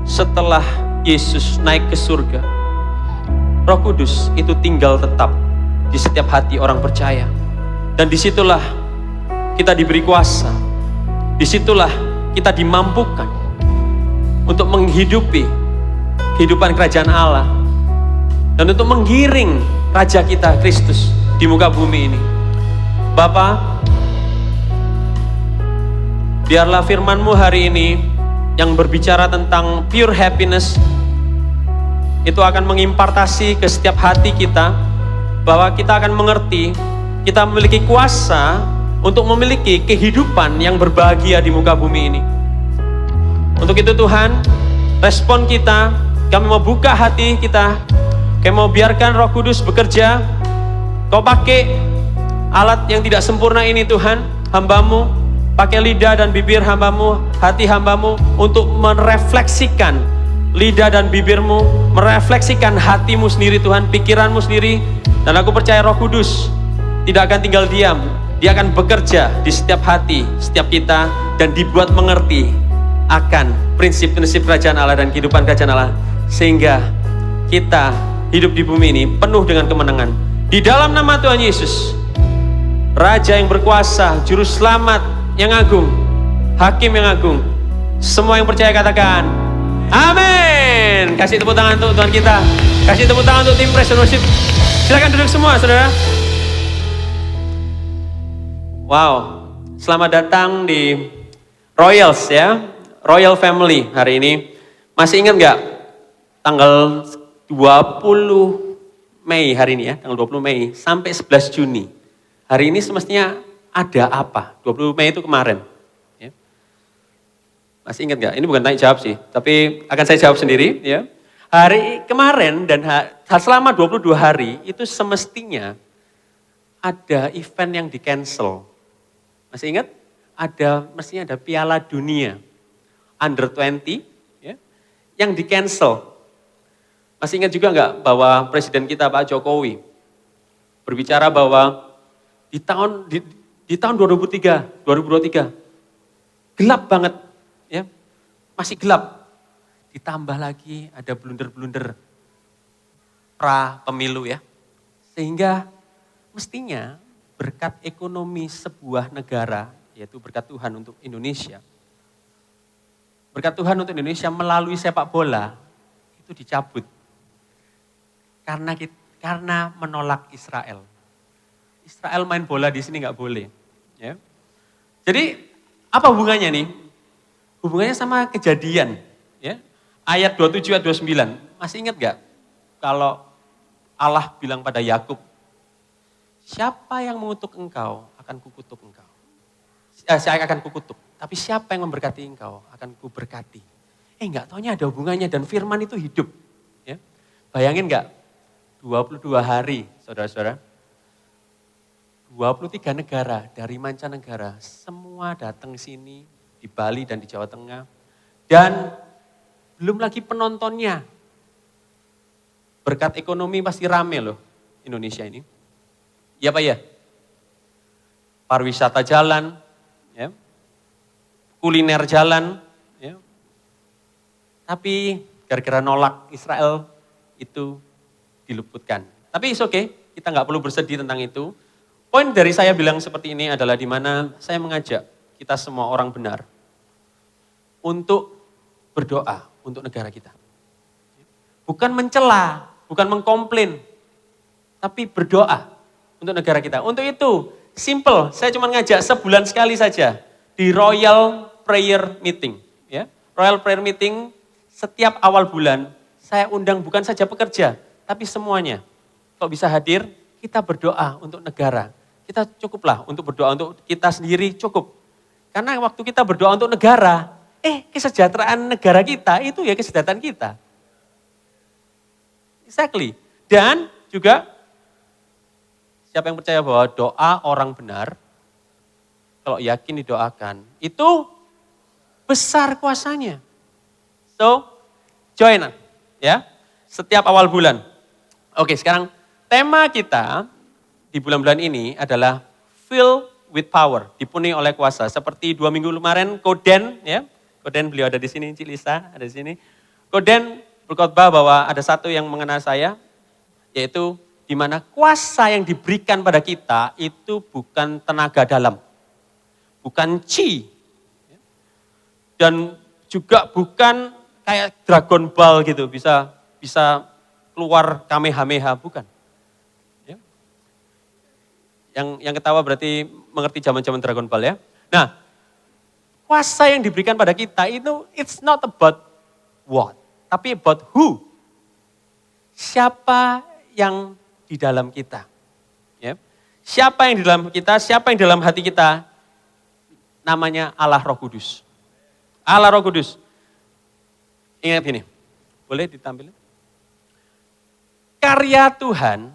Setelah Yesus naik ke surga, Roh Kudus itu tinggal tetap di setiap hati orang percaya. Dan disitulah kita diberi kuasa. Disitulah kita dimampukan untuk menghidupi kehidupan kerajaan Allah. Dan untuk menggiring Raja kita, Kristus, di muka bumi ini. Bapa, biarlah firman-Mu hari ini yang berbicara tentang pure happiness itu akan mengimpartasi ke setiap hati kita, bahwa kita akan mengerti kita memiliki kuasa untuk memiliki kehidupan yang berbahagia di muka bumi ini. Untuk itu Tuhan, respon kita, kami mau buka hati kita, kami mau biarkan Roh Kudus bekerja. Kau pakai alat yang tidak sempurna ini Tuhan, hamba-Mu, pakai lidah dan bibir hamba-Mu, hati hamba-Mu untuk merefleksikan lidah dan bibir-Mu, merefleksikan hati-Mu sendiri Tuhan, pikiran-Mu sendiri. Dan aku percaya Roh Kudus tidak akan tinggal diam, Dia akan bekerja di setiap hati, setiap kita, dan dibuat mengerti akan prinsip-prinsip kerajaan Allah dan kehidupan kerajaan Allah, sehingga kita hidup di bumi ini penuh dengan kemenangan. Di dalam nama Tuhan Yesus, Raja yang berkuasa, Juru Selamat yang agung, Hakim yang agung, semua yang percaya katakan amin. Kasih tepuk tangan untuk Tuhan kita. Kasih tepuk tangan untuk tim Praise and Worship. Silakan duduk semua saudara. Wow, selamat datang di Royals ya, Royal Family hari ini. Masih ingat nggak tanggal 20 Mei hari ini ya, tanggal 20 Mei sampai 11 Juni. Hari ini semestinya ada apa? 20 Mei itu kemarin. Ya. Masih ingat nggak? Ini bukan tanya jawab sih, tapi akan saya jawab sendiri ya. Hari kemarin dan selama 22 hari itu semestinya ada event yang di cancel. Masih ingat? Mestinya ada Piala Dunia Under 20 ya, yang di cancel. Masih ingat juga nggak bahwa Presiden kita Pak Jokowi berbicara bahwa di tahun 2023 gelap banget ya, masih gelap. Ditambah lagi ada blunder-blunder pra pemilu ya, sehingga mestinya berkat ekonomi sebuah negara, yaitu berkat Tuhan untuk Indonesia, berkat Tuhan untuk Indonesia melalui sepak bola itu dicabut karena menolak Israel. Israel main bola di sini nggak boleh. Ya. Jadi apa hubungannya nih? Hubungannya sama Kejadian. Ya. Ayat 27, ayat 29. Masih ingat nggak? Kalau Allah bilang pada Yakub, siapa yang mengutuk engkau akan kukutuk engkau. Saya akan kukutuk. Tapi siapa yang memberkati engkau akan kuberkati. Nggak taunya ada hubungannya dan firman itu hidup. Ya. Bayangin nggak? 22 hari, saudara-saudara. 23 negara dari mancanegara, semua datang sini di Bali dan di Jawa Tengah. Dan belum lagi penontonnya. Berkat ekonomi pasti rame loh Indonesia ini. Iya Pak ya? Pariwisata jalan, ya. Kuliner jalan. Ya. Tapi gara-gara nolak Israel itu diluputkan. Tapi it's okay, kita nggak perlu bersedih tentang itu. Poin dari saya bilang seperti ini adalah di mana saya mengajak kita semua orang benar untuk berdoa untuk negara kita. Bukan mencela, bukan mengkomplain, tapi berdoa untuk negara kita. Untuk itu, simple, saya cuma ngajak sebulan sekali saja di Royal Prayer Meeting. Ya. Royal Prayer Meeting setiap awal bulan, saya undang bukan saja pekerja, tapi semuanya. Kalau bisa hadir, kita berdoa untuk negara. Kita cukuplah untuk berdoa untuk kita sendiri cukup. Karena waktu kita berdoa untuk negara, kesejahteraan negara kita itu ya kesejahteraan kita. Exactly. Dan juga siapa yang percaya bahwa doa orang benar, kalau yakin didoakan, itu besar kuasanya. So, join ya, setiap awal bulan. Oke, sekarang tema kita di bulan-bulan ini adalah fill with power, dipenuhi oleh kuasa. Seperti 2 minggu kemarin, Koden, ya, Koden beliau ada di sini, Cik Lisa ada di sini. Koden berkhotbah bahwa ada satu yang mengenal saya, yaitu di mana kuasa yang diberikan pada kita itu bukan tenaga dalam, bukan chi, dan juga bukan kayak Dragon Ball gitu, bisa keluar Kamehameha, bukan. Yang ketawa berarti mengerti zaman-zaman Dragon Ball ya. Nah, kuasa yang diberikan pada kita itu it's not about what, tapi about who. Siapa yang di dalam kita. Ya. Siapa yang di dalam kita, siapa yang di dalam hati kita, namanya Allah Roh Kudus. Allah Roh Kudus. Ingat gini, boleh ditampilkan? Karya Tuhan,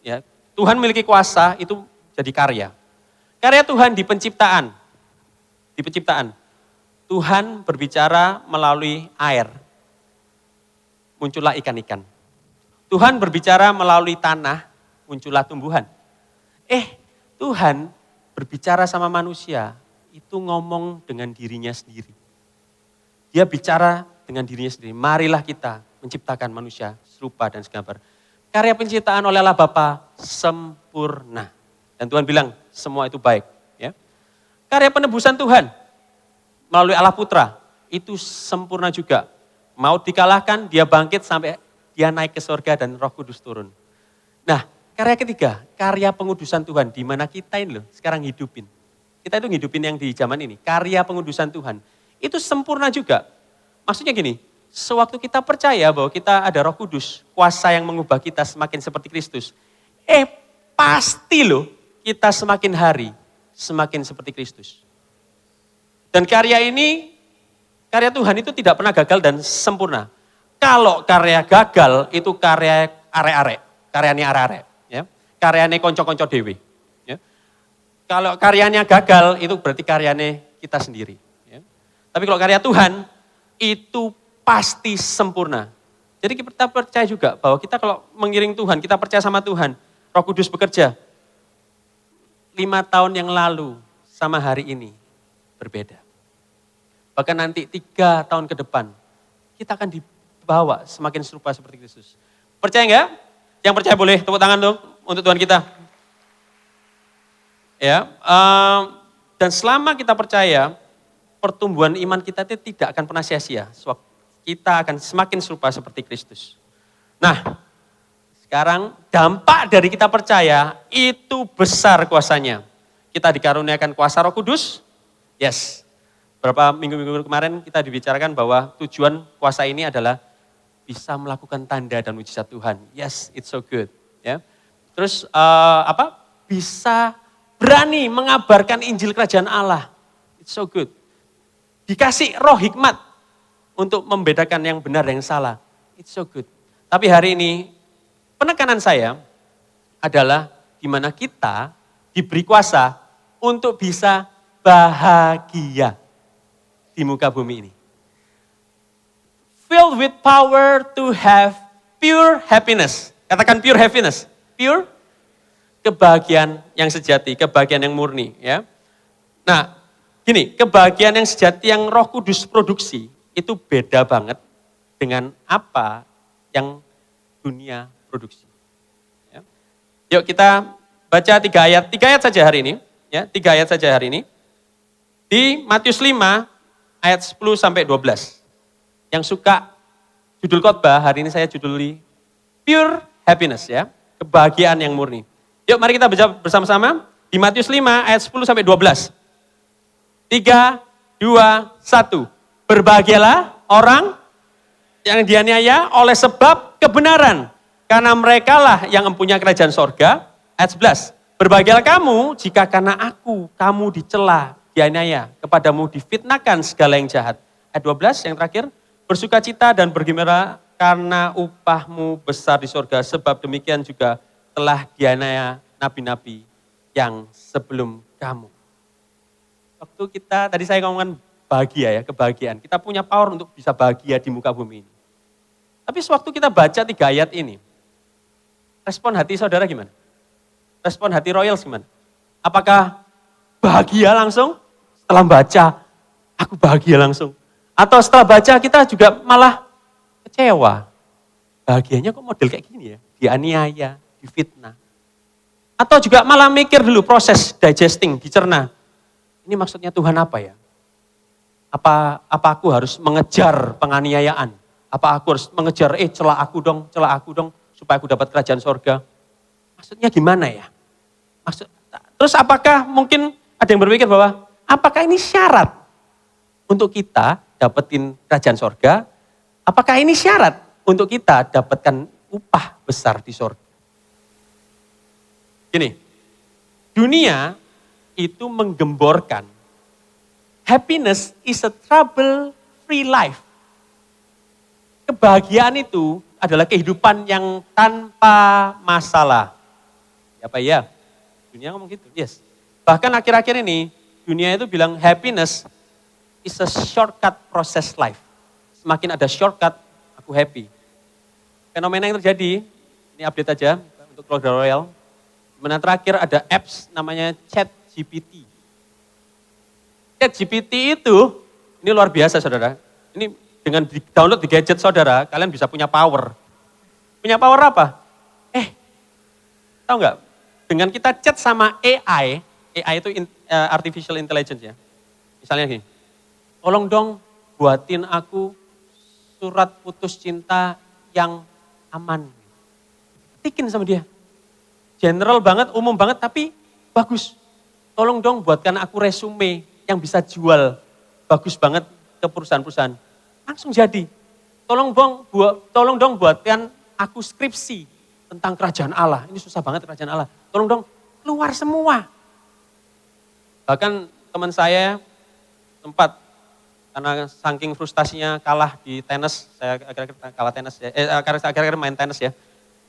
ya, Tuhan memiliki kuasa itu jadi karya. Karya Tuhan di penciptaan. Di penciptaan. Tuhan berbicara melalui air. Muncullah ikan-ikan. Tuhan berbicara melalui tanah. Muncullah tumbuhan. Tuhan berbicara sama manusia. Itu ngomong dengan dirinya sendiri. Dia bicara dengan dirinya sendiri. Marilah kita menciptakan manusia serupa dan segambar. Karya penciptaan oleh Allah Bapa sempurna. Dan Tuhan bilang semua itu baik. Ya. Karya penebusan Tuhan melalui Allah Putra itu sempurna juga. Maut dikalahkan, dia bangkit sampai dia naik ke surga dan Roh Kudus turun. Nah, karya ketiga, karya pengudusan Tuhan. Di mana kita ini loh sekarang hidupin. Kita itu ngidupin yang di zaman ini. Karya pengudusan Tuhan. Itu sempurna juga. Maksudnya gini, sewaktu kita percaya bahwa kita ada Roh Kudus, kuasa yang mengubah kita semakin seperti Kristus. Pasti loh kita semakin hari semakin seperti Kristus. Dan karya ini, karya Tuhan itu tidak pernah gagal dan sempurna. Kalau karya gagal itu karya arek-arek, karyanya arek-arek, ya. Karyanya konco-konco dewe. Ya. Kalau karyanya gagal itu berarti karyanya kita sendiri. Ya. Tapi kalau karya Tuhan itu pasti sempurna. Jadi kita percaya juga bahwa kita kalau mengiring Tuhan, kita percaya sama Tuhan, Roh Kudus bekerja. 5 tahun yang lalu sama hari ini berbeda. Bahkan nanti 3 tahun ke depan, kita akan dibawa semakin serupa seperti Kristus. Percaya enggak? Yang percaya boleh tepuk tangan dong untuk Tuhan kita. Ya, dan selama kita percaya, pertumbuhan iman kita itu tidak akan pernah sia-sia. Kita akan semakin serupa seperti Kristus. Nah, Sekarang dampak dari kita percaya itu besar kuasanya. Kita dikaruniakan kuasa Roh Kudus. Yes. Beberapa minggu-minggu kemarin kita dibicarakan bahwa tujuan kuasa ini adalah bisa melakukan tanda dan mujizat Tuhan. Yes, it's so good. Ya. Terus bisa berani mengabarkan Injil Kerajaan Allah. It's so good. Dikasih roh hikmat untuk membedakan yang benar dan yang salah. It's so good. Tapi hari ini penekanan saya adalah di mana kita diberi kuasa untuk bisa bahagia di muka bumi ini. Filled with power to have pure happiness. Katakan pure happiness. Pure kebahagiaan yang sejati, kebahagiaan yang murni. Ya. Nah, gini, kebahagiaan yang sejati yang Roh Kudus produksi itu beda banget dengan apa yang dunia produksi. Ya. Yuk kita baca 3 ayat saja hari ini. Ya, 3 ayat saja hari ini. Di Matius 5 ayat 10 sampai 12. Yang suka judul khotbah, hari ini saya juduli Pure Happiness ya, kebahagiaan yang murni. Yuk mari kita baca bersama-sama di Matius 5 ayat 10 sampai 12. 3, 2, 1. Berbahagialah orang yang dianiaya oleh sebab kebenaran, karena merekalah yang mempunyai kerajaan sorga. Ayat 11. Berbahagialah kamu jika karena aku, kamu dicela, dianiaya, kepadamu difitnahkan segala yang jahat. Ayat 12 yang terakhir. Bersukacita dan bergembira karena upahmu besar di sorga, sebab demikian juga telah dianiaya nabi-nabi yang sebelum kamu. Waktu kita, tadi saya ngomongkan bahagia ya, kebahagiaan. Kita punya power untuk bisa bahagia di muka bumi ini. Tapi sewaktu kita baca 3 ayat ini, respon hati saudara gimana? Respon hati Royals gimana? Apakah bahagia langsung? Setelah baca, aku bahagia langsung. Atau setelah baca kita juga malah kecewa. Bahagianya kok model kayak gini ya? Dianiaya, difitnah. Atau juga malah mikir dulu proses digesting, dicerna. Ini maksudnya Tuhan apa ya? Apa aku harus mengejar penganiayaan? Apa aku harus mengejar, celah aku dong, supaya aku dapat kerajaan sorga. Maksudnya gimana ya? Terus apakah mungkin ada yang berpikir bahwa, apakah ini syarat untuk kita dapetin kerajaan sorga? Apakah ini syarat untuk kita dapatkan upah besar di sorga? Gini, dunia itu menggemborkan happiness is a trouble-free life. Kebahagiaan itu adalah kehidupan yang tanpa masalah. Ya Pak ya? Dunia ngomong gitu, yes. Bahkan akhir-akhir ini, dunia itu bilang happiness is a shortcut process life. Semakin ada shortcut, aku happy. Fenomena yang terjadi, ini update aja untuk keluarga Royal. Dimana terakhir ada apps namanya ChatGPT. ChatGPT itu, ini luar biasa saudara. Ini dengan download di gadget saudara, kalian bisa punya power. Punya power apa? Tahu nggak? Dengan kita chat sama AI itu artificial intelligence ya. Misalnya gini, tolong dong buatin aku surat putus cinta yang aman. Ketikin sama dia. General banget, umum banget, tapi bagus. Tolong dong buatkan aku resume yang bisa jual. Bagus banget ke perusahaan-perusahaan. Langsung jadi. Tolong dong buatkan aku skripsi tentang kerajaan Allah. Ini susah banget kerajaan Allah. Tolong dong keluar semua. Bahkan teman saya sempat karena saking frustasinya kalah di tenis, saya akhir-akhir kalah tenis ya, akhir-akhir main tenis ya.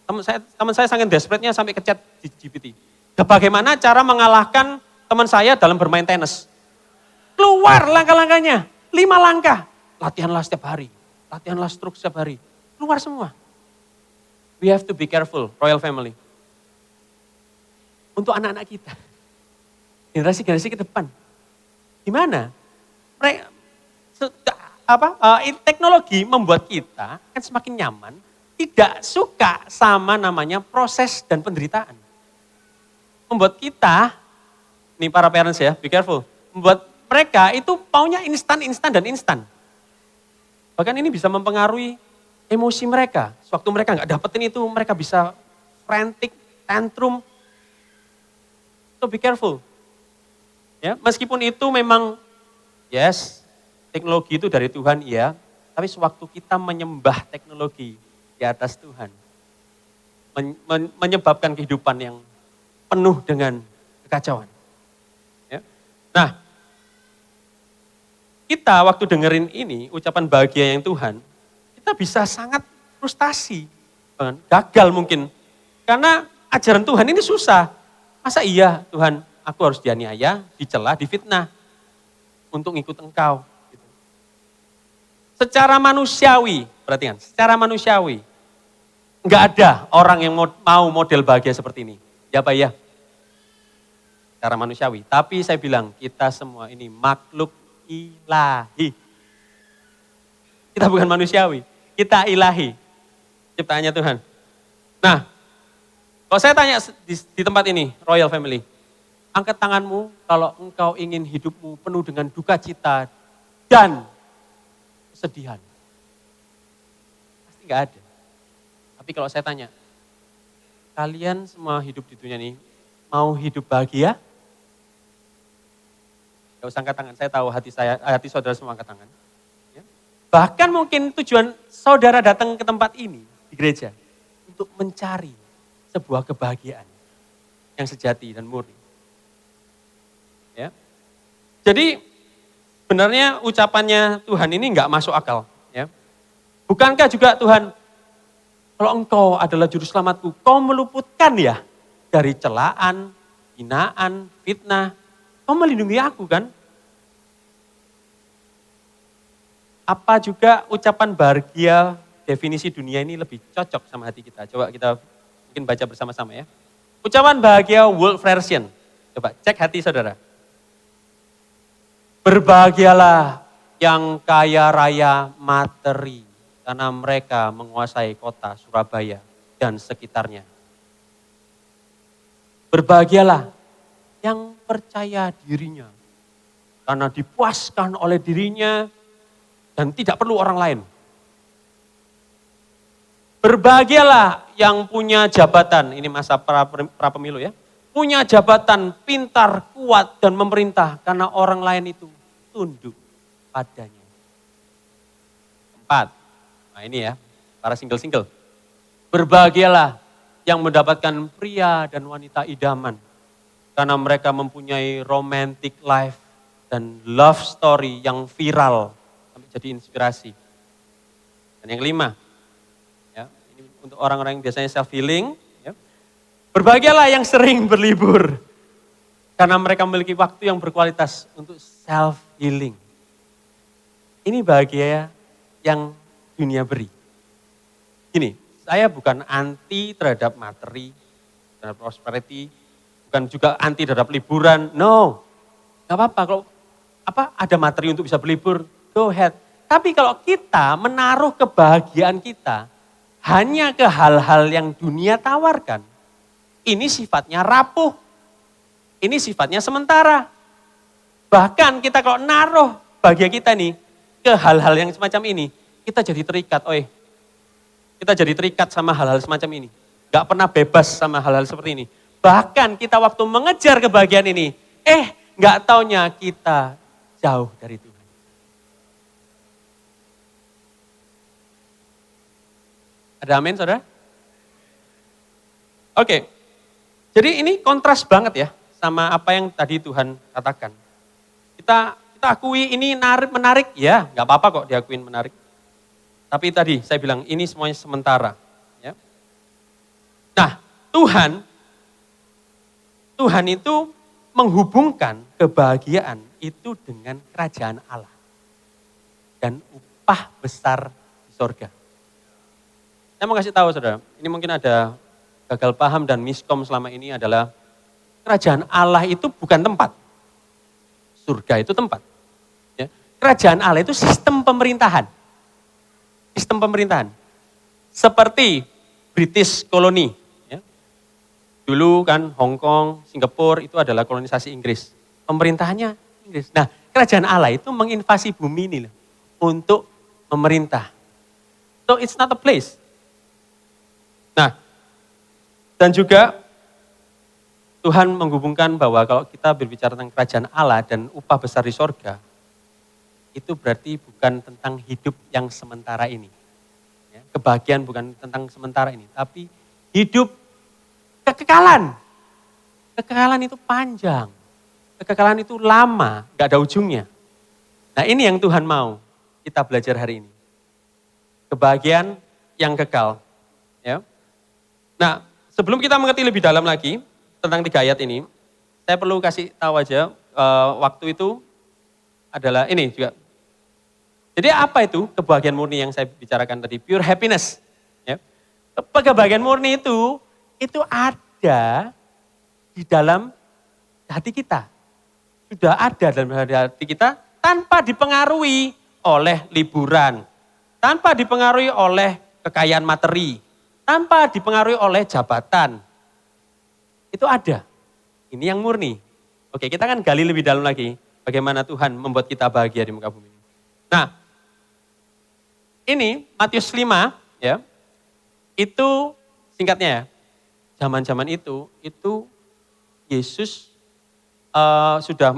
Teman saya saking desperate-nya sampai ke chat di GPT. Bagaimana cara mengalahkan teman saya dalam bermain tenis? Keluar langkah-langkahnya, 5 langkah. Latihanlah setiap hari, latihanlah stroke setiap hari. Keluar semua. We have to be careful, Royal Family. Untuk anak-anak kita, generasi-generasi ke depan. Gimana? Teknologi membuat kita kan semakin nyaman, tidak suka sama namanya proses dan penderitaan. Membuat kita, nih para parents ya, be careful. Membuat mereka itu maunya instan dan instan. Bahkan ini bisa mempengaruhi emosi mereka. Sewaktu mereka nggak dapetin itu, mereka bisa frantic, tantrum. So be careful. Ya, meskipun itu memang, yes, teknologi itu dari Tuhan, iya. Tapi sewaktu kita menyembah teknologi di atas Tuhan, menyebabkan kehidupan yang penuh dengan kekacauan. Ya. Nah, kita waktu dengerin ini, ucapan bahagia yang Tuhan, kita bisa sangat frustasi, gagal mungkin. Karena ajaran Tuhan ini susah. Masa iya Tuhan, aku harus dianiaya, dicela, difitnah untuk ngikut Engkau. Gitu. Secara manusiawi, perhatikan, secara manusiawi, nggak ada orang yang mau model bahagia seperti ini. Ya Pak ya? Secara manusiawi. Tapi saya bilang, kita semua ini makhluk ilahi. Kita bukan manusiawi, kita ilahi. Ciptaannya Tuhan. Nah, kalau saya tanya di tempat ini, Royal Family, angkat tanganmu kalau engkau ingin hidupmu penuh dengan duka cita dan kesedihan. Pasti nggak ada. Tapi kalau saya tanya, kalian semua hidup di dunia ini mau hidup bahagia? Gak usah angkat tangan, saya tahu hati saudara semua angkat tangan. Ya. Bahkan mungkin tujuan saudara datang ke tempat ini, di gereja, untuk mencari sebuah kebahagiaan yang sejati dan murni. Ya. Jadi sebenarnya ucapannya Tuhan ini nggak masuk akal. Ya. Bukankah juga Tuhan, kalau engkau adalah juru selamatku, kau meluputkan ya dari celaan, hinaan, fitnah. Kau melindungi aku kan? Apa juga ucapan bahagia definisi dunia ini lebih cocok sama hati kita? Coba kita mungkin baca bersama-sama ya. Ucapan bahagia world version. Coba cek hati saudara. Berbahagialah yang kaya raya materi, karena mereka menguasai kota Surabaya dan sekitarnya. Berbahagialah yang percaya dirinya, karena dipuaskan oleh dirinya dan tidak perlu orang lain. Berbahagialah yang punya jabatan, ini masa pra pemilu ya, punya jabatan, pintar, kuat dan memerintah, karena orang lain itu tunduk padanya. 4, nah ini ya, para single-single. Berbahagialah yang mendapatkan pria dan wanita idaman, karena mereka mempunyai romantic life dan love story yang viral, sampai jadi inspirasi. Dan yang 5, ya, ini untuk orang-orang yang biasanya self-healing, ya. Berbahagialah yang sering berlibur, karena mereka memiliki waktu yang berkualitas untuk self-healing. Ini bahagia yang dunia beri. Gini, saya bukan anti terhadap materi, terhadap prosperity, bukan juga anti terhadap liburan, no. Gak apa-apa, kalau ada materi untuk bisa berlibur, go ahead. Tapi kalau kita menaruh kebahagiaan kita hanya ke hal-hal yang dunia tawarkan, ini sifatnya rapuh, ini sifatnya sementara. Bahkan kita kalau naruh bahagia kita nih ke hal-hal yang semacam ini, kita jadi terikat, kita jadi terikat sama hal-hal semacam ini. Gak pernah bebas sama hal-hal seperti ini. Bahkan kita waktu mengejar kebahagiaan ini, gak taunya kita jauh dari Tuhan. Ada amin saudara? Oke, jadi ini kontras banget ya sama apa yang tadi Tuhan katakan. Kita akui ini menarik, ya gak apa-apa kok diakuin menarik. Tapi tadi saya bilang ini semuanya sementara. Ya. Nah Tuhan itu menghubungkan kebahagiaan itu dengan kerajaan Allah. Dan upah besar di sorga. Saya mau kasih tahu saudara, ini mungkin ada gagal paham dan miskom selama ini adalah kerajaan Allah itu bukan tempat. Surga itu tempat. Ya. Kerajaan Allah itu sistem pemerintahan. Sistem pemerintahan. Seperti British koloni. Ya. Dulu kan Hong Kong, Singapura itu adalah kolonisasi Inggris. Pemerintahannya Inggris. Nah kerajaan Allah itu menginvasi bumi ini loh, untuk memerintah. So it's not a place. Nah Dan juga Tuhan menghubungkan bahwa kalau kita berbicara tentang kerajaan Allah dan upah besar di sorga, itu berarti bukan tentang hidup yang sementara ini. Ya, kebahagiaan bukan tentang sementara ini, tapi hidup kekekalan. Kekekalan itu panjang, kekekalan itu lama, gak ada ujungnya. Nah ini yang Tuhan mau kita belajar hari ini. Kebahagiaan yang kekal. Ya. Nah sebelum kita mengerti lebih dalam lagi tentang 3 ayat ini, saya perlu kasih tahu aja waktu itu adalah ini juga. Jadi apa itu kebahagiaan murni yang saya bicarakan tadi? Pure happiness. Ya. Kebahagiaan murni itu ada di dalam hati kita. Sudah ada dalam hati kita tanpa dipengaruhi oleh liburan, tanpa dipengaruhi oleh kekayaan materi, tanpa dipengaruhi oleh jabatan. Itu ada. Ini yang murni. Oke, kita kan gali lebih dalam lagi bagaimana Tuhan membuat kita bahagia di muka bumi ini. Nah, ini Matius 5 ya. Itu singkatnya ya. Zaman-zaman itu Yesus sudah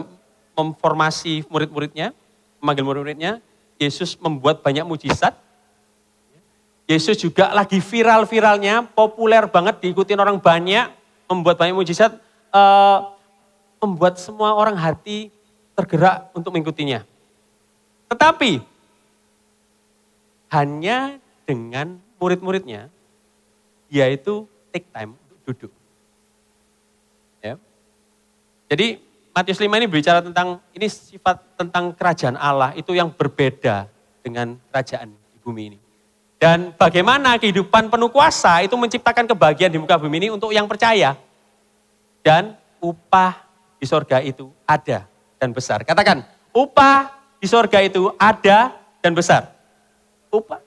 memformasi murid-muridnya, memanggil murid-muridnya. Yesus membuat banyak mujizat. Yesus juga lagi viral-viralnya, populer banget, diikutin orang banyak, membuat banyak mujizat, membuat semua orang hati tergerak untuk mengikutinya. Tetapi hanya dengan murid-muridnya, dia itu take time untuk duduk. Ya. Jadi Matius 5 ini berbicara tentang, ini sifat tentang kerajaan Allah itu yang berbeda dengan kerajaan di bumi ini. Dan bagaimana kehidupan penuh kuasa itu menciptakan kebahagiaan di muka bumi ini untuk yang percaya. Dan upah di sorga itu ada dan besar. Katakan, upah di sorga itu ada dan besar. Upah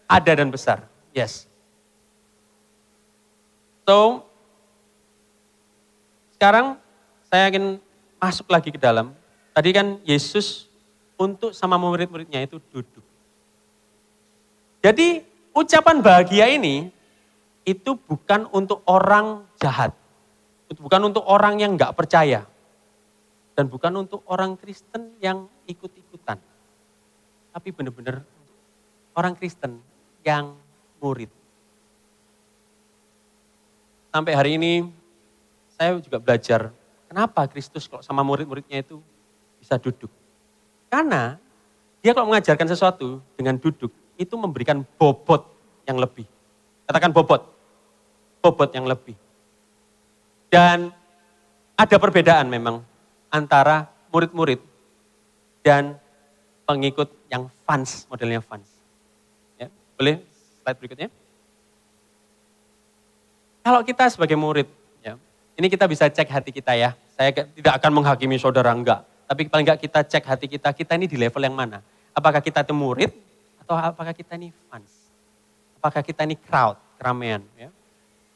ada dan besar. Yes. So, sekarang saya ingin masuk lagi ke dalam. Tadi kan Yesus untuk sama murid-muridnya itu duduk. Jadi ucapan bahagia ini itu bukan untuk orang jahat. Bukan untuk orang yang nggak percaya. Dan bukan untuk orang Kristen yang ikut-ikutan. Tapi benar-benar orang Kristen yang murid. Sampai hari ini saya juga belajar kenapa Kristus kalau sama murid-muridnya itu bisa duduk. Karena dia kalau mengajarkan sesuatu dengan duduk, itu memberikan bobot yang lebih. Katakan bobot. Bobot yang lebih. Dan ada perbedaan memang antara murid-murid dan pengikut yang fans, modelnya fans. Ya, boleh slide berikutnya. Kalau kita sebagai murid, ya, ini kita bisa cek hati kita ya. Saya tidak akan menghakimi saudara, enggak. Tapi paling enggak kita cek hati kita ini di level yang mana. Apakah kita itu murid atau apakah kita ini fans? Apakah kita ini crowd, keramaian. Ya?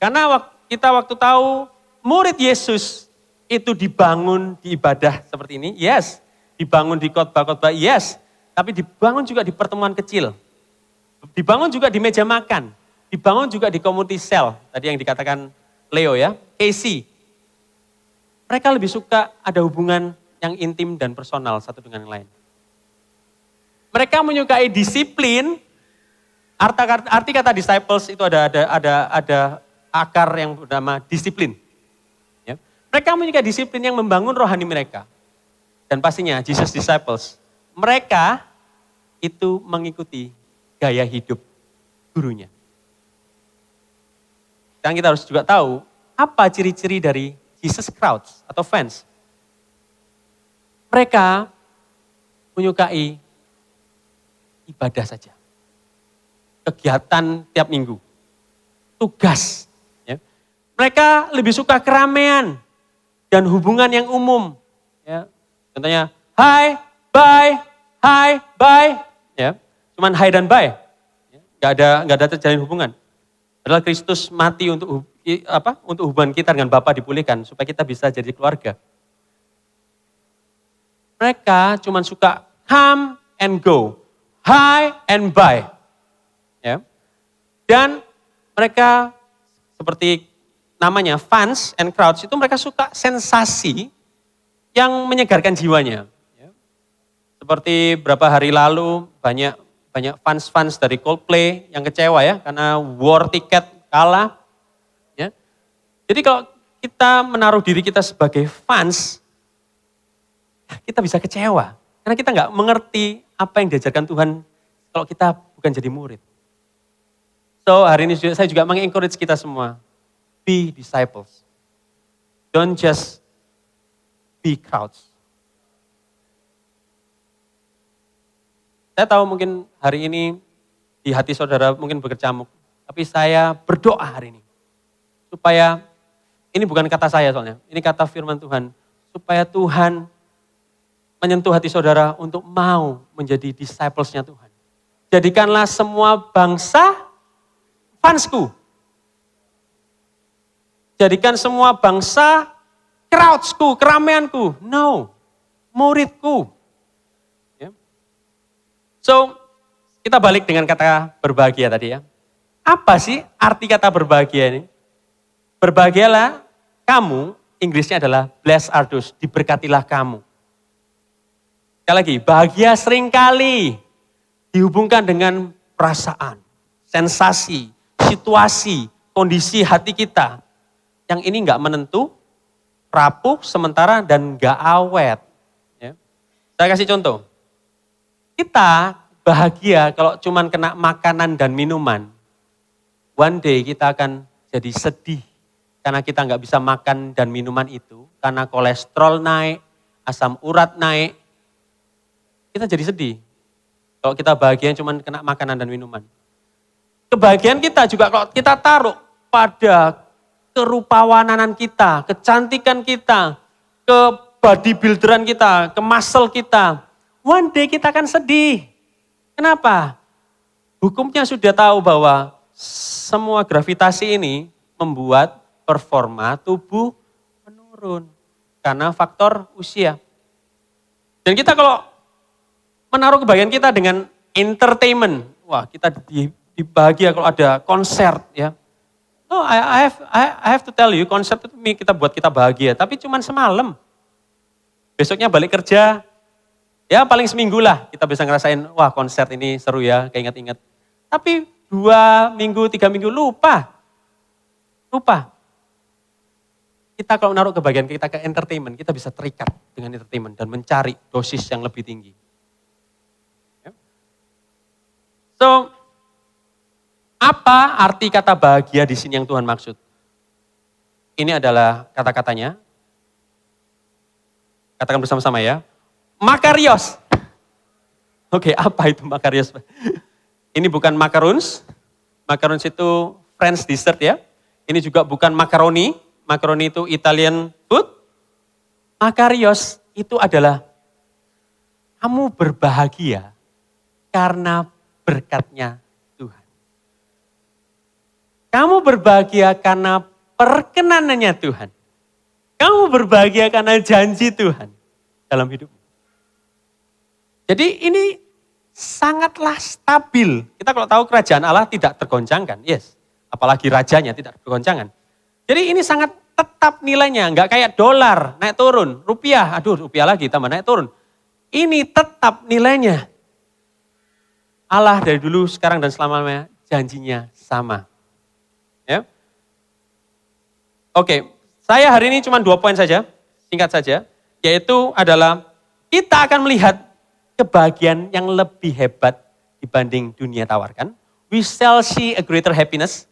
Karena kita waktu tahu murid Yesus itu dibangun di ibadah seperti ini, yes. Dibangun di khotbah-khotbah, yes. Tapi dibangun juga di pertemuan kecil. Dibangun juga di meja makan. Dibangun juga di community cell. Tadi yang dikatakan Leo ya, Casey. Mereka lebih suka ada hubungan yang intim dan personal satu dengan yang lain. Mereka menyukai disiplin. Arti kata disciples itu ada akar yang bernama disiplin. Ya. Mereka menyukai disiplin yang membangun rohani mereka. Dan pastinya Jesus disciples. Mereka itu mengikuti gaya hidup gurunya. Dan kita harus juga tahu apa ciri-ciri dari Jesus crowds atau fans. Mereka menyukai ibadah saja. Kegiatan tiap minggu. Tugas. Ya. Mereka lebih suka keramaian dan hubungan yang umum. Ya. Contohnya, hi, bye. Ya. Cuman hi dan bye. Ya. Gak ada terjalin hubungan. Adalah Kristus mati untuk hubungan kita dengan Bapa dipulihkan supaya kita bisa jadi keluarga. Mereka cuma suka come and go, hi and bye. Ya. Dan mereka seperti namanya fans and crowds, itu mereka suka sensasi yang menyegarkan jiwanya. Seperti beberapa hari lalu banyak fans dari Coldplay yang kecewa ya karena war tiket kalah. Ya. Jadi kalau kita menaruh diri kita sebagai fans, kita bisa kecewa karena kita nggak mengerti apa yang diajarkan Tuhan kalau kita bukan jadi murid. So hari ini saya juga mengencourage kita semua, be disciples, don't just be crowds. Saya tahu mungkin hari ini di hati saudara mungkin berkecamuk. Tapi saya berdoa hari ini. Supaya, ini bukan kata saya soalnya. Ini kata firman Tuhan. Supaya Tuhan menyentuh hati saudara untuk mau menjadi disciplesnya Tuhan. Jadikanlah semua bangsa fansku. Jadikan semua bangsa crowdsku, keramaianku. No, muridku. So, kita balik dengan kata berbahagia tadi ya. Apa sih arti kata berbahagia ini? Berbahagialah kamu, Inggrisnya adalah blessed are those, diberkatilah kamu. Sekali lagi, bahagia seringkali dihubungkan dengan perasaan, sensasi, situasi, kondisi hati kita. Yang ini enggak menentu, rapuh, sementara, dan enggak awet. Ya. Saya kasih contoh. Kita bahagia kalau cuman kena makanan dan minuman. One day kita akan jadi sedih karena kita nggak bisa makan dan minuman itu. Karena kolesterol naik, asam urat naik. Kita jadi sedih. Kalau kita bahagia cuman kena makanan dan minuman. Kebahagiaan kita juga kalau kita taruh pada kerupawananan kita, kecantikan kita, ke bodybuilderan kita, ke muscle kita. One day kita akan sedih. Kenapa? Hukumnya sudah tahu bahwa semua gravitasi ini membuat performa tubuh menurun. Karena faktor usia. Dan kita kalau menaruh kebahagiaan kita dengan entertainment. Wah, kita dibahagia kalau ada konser ya. No, I have to tell you, konser itu kita buat kita bahagia. Tapi cuma semalam. Besoknya balik kerja. Ya paling seminggu lah kita bisa ngerasain, wah konser ini seru ya, kayak ingat-ingat. Tapi 2 minggu, 3 minggu lupa. Kita kalau naruh kebahagiaan kita ke entertainment, kita bisa terikat dengan entertainment dan mencari dosis yang lebih tinggi. So, apa arti kata bahagia di sini yang Tuhan maksud? Ini adalah kata-katanya. Katakan bersama-sama ya. Makarios. Oke, apa itu makarios? Ini bukan macarons. Macarons itu French dessert ya. Ini juga bukan macaroni. Macaroni itu Italian food. Makarios itu adalah kamu berbahagia karena berkatnya Tuhan. Kamu berbahagia karena perkenanannya Tuhan. Kamu berbahagia karena janji Tuhan dalam hidupmu. Jadi ini sangatlah stabil. Kita kalau tahu kerajaan Allah tidak tergoncangkan, yes. Apalagi rajanya tidak tergoncangkan. Jadi ini sangat tetap nilainya, nggak kayak dolar naik turun, rupiah lagi tambah naik turun. Ini tetap nilainya. Allah dari dulu, sekarang dan selamanya janjinya sama. Ya. Oke, saya hari ini cuma 2 poin saja, singkat saja, yaitu adalah kita akan melihat kebahagiaan yang lebih hebat dibanding dunia tawarkan. We shall see a greater happiness.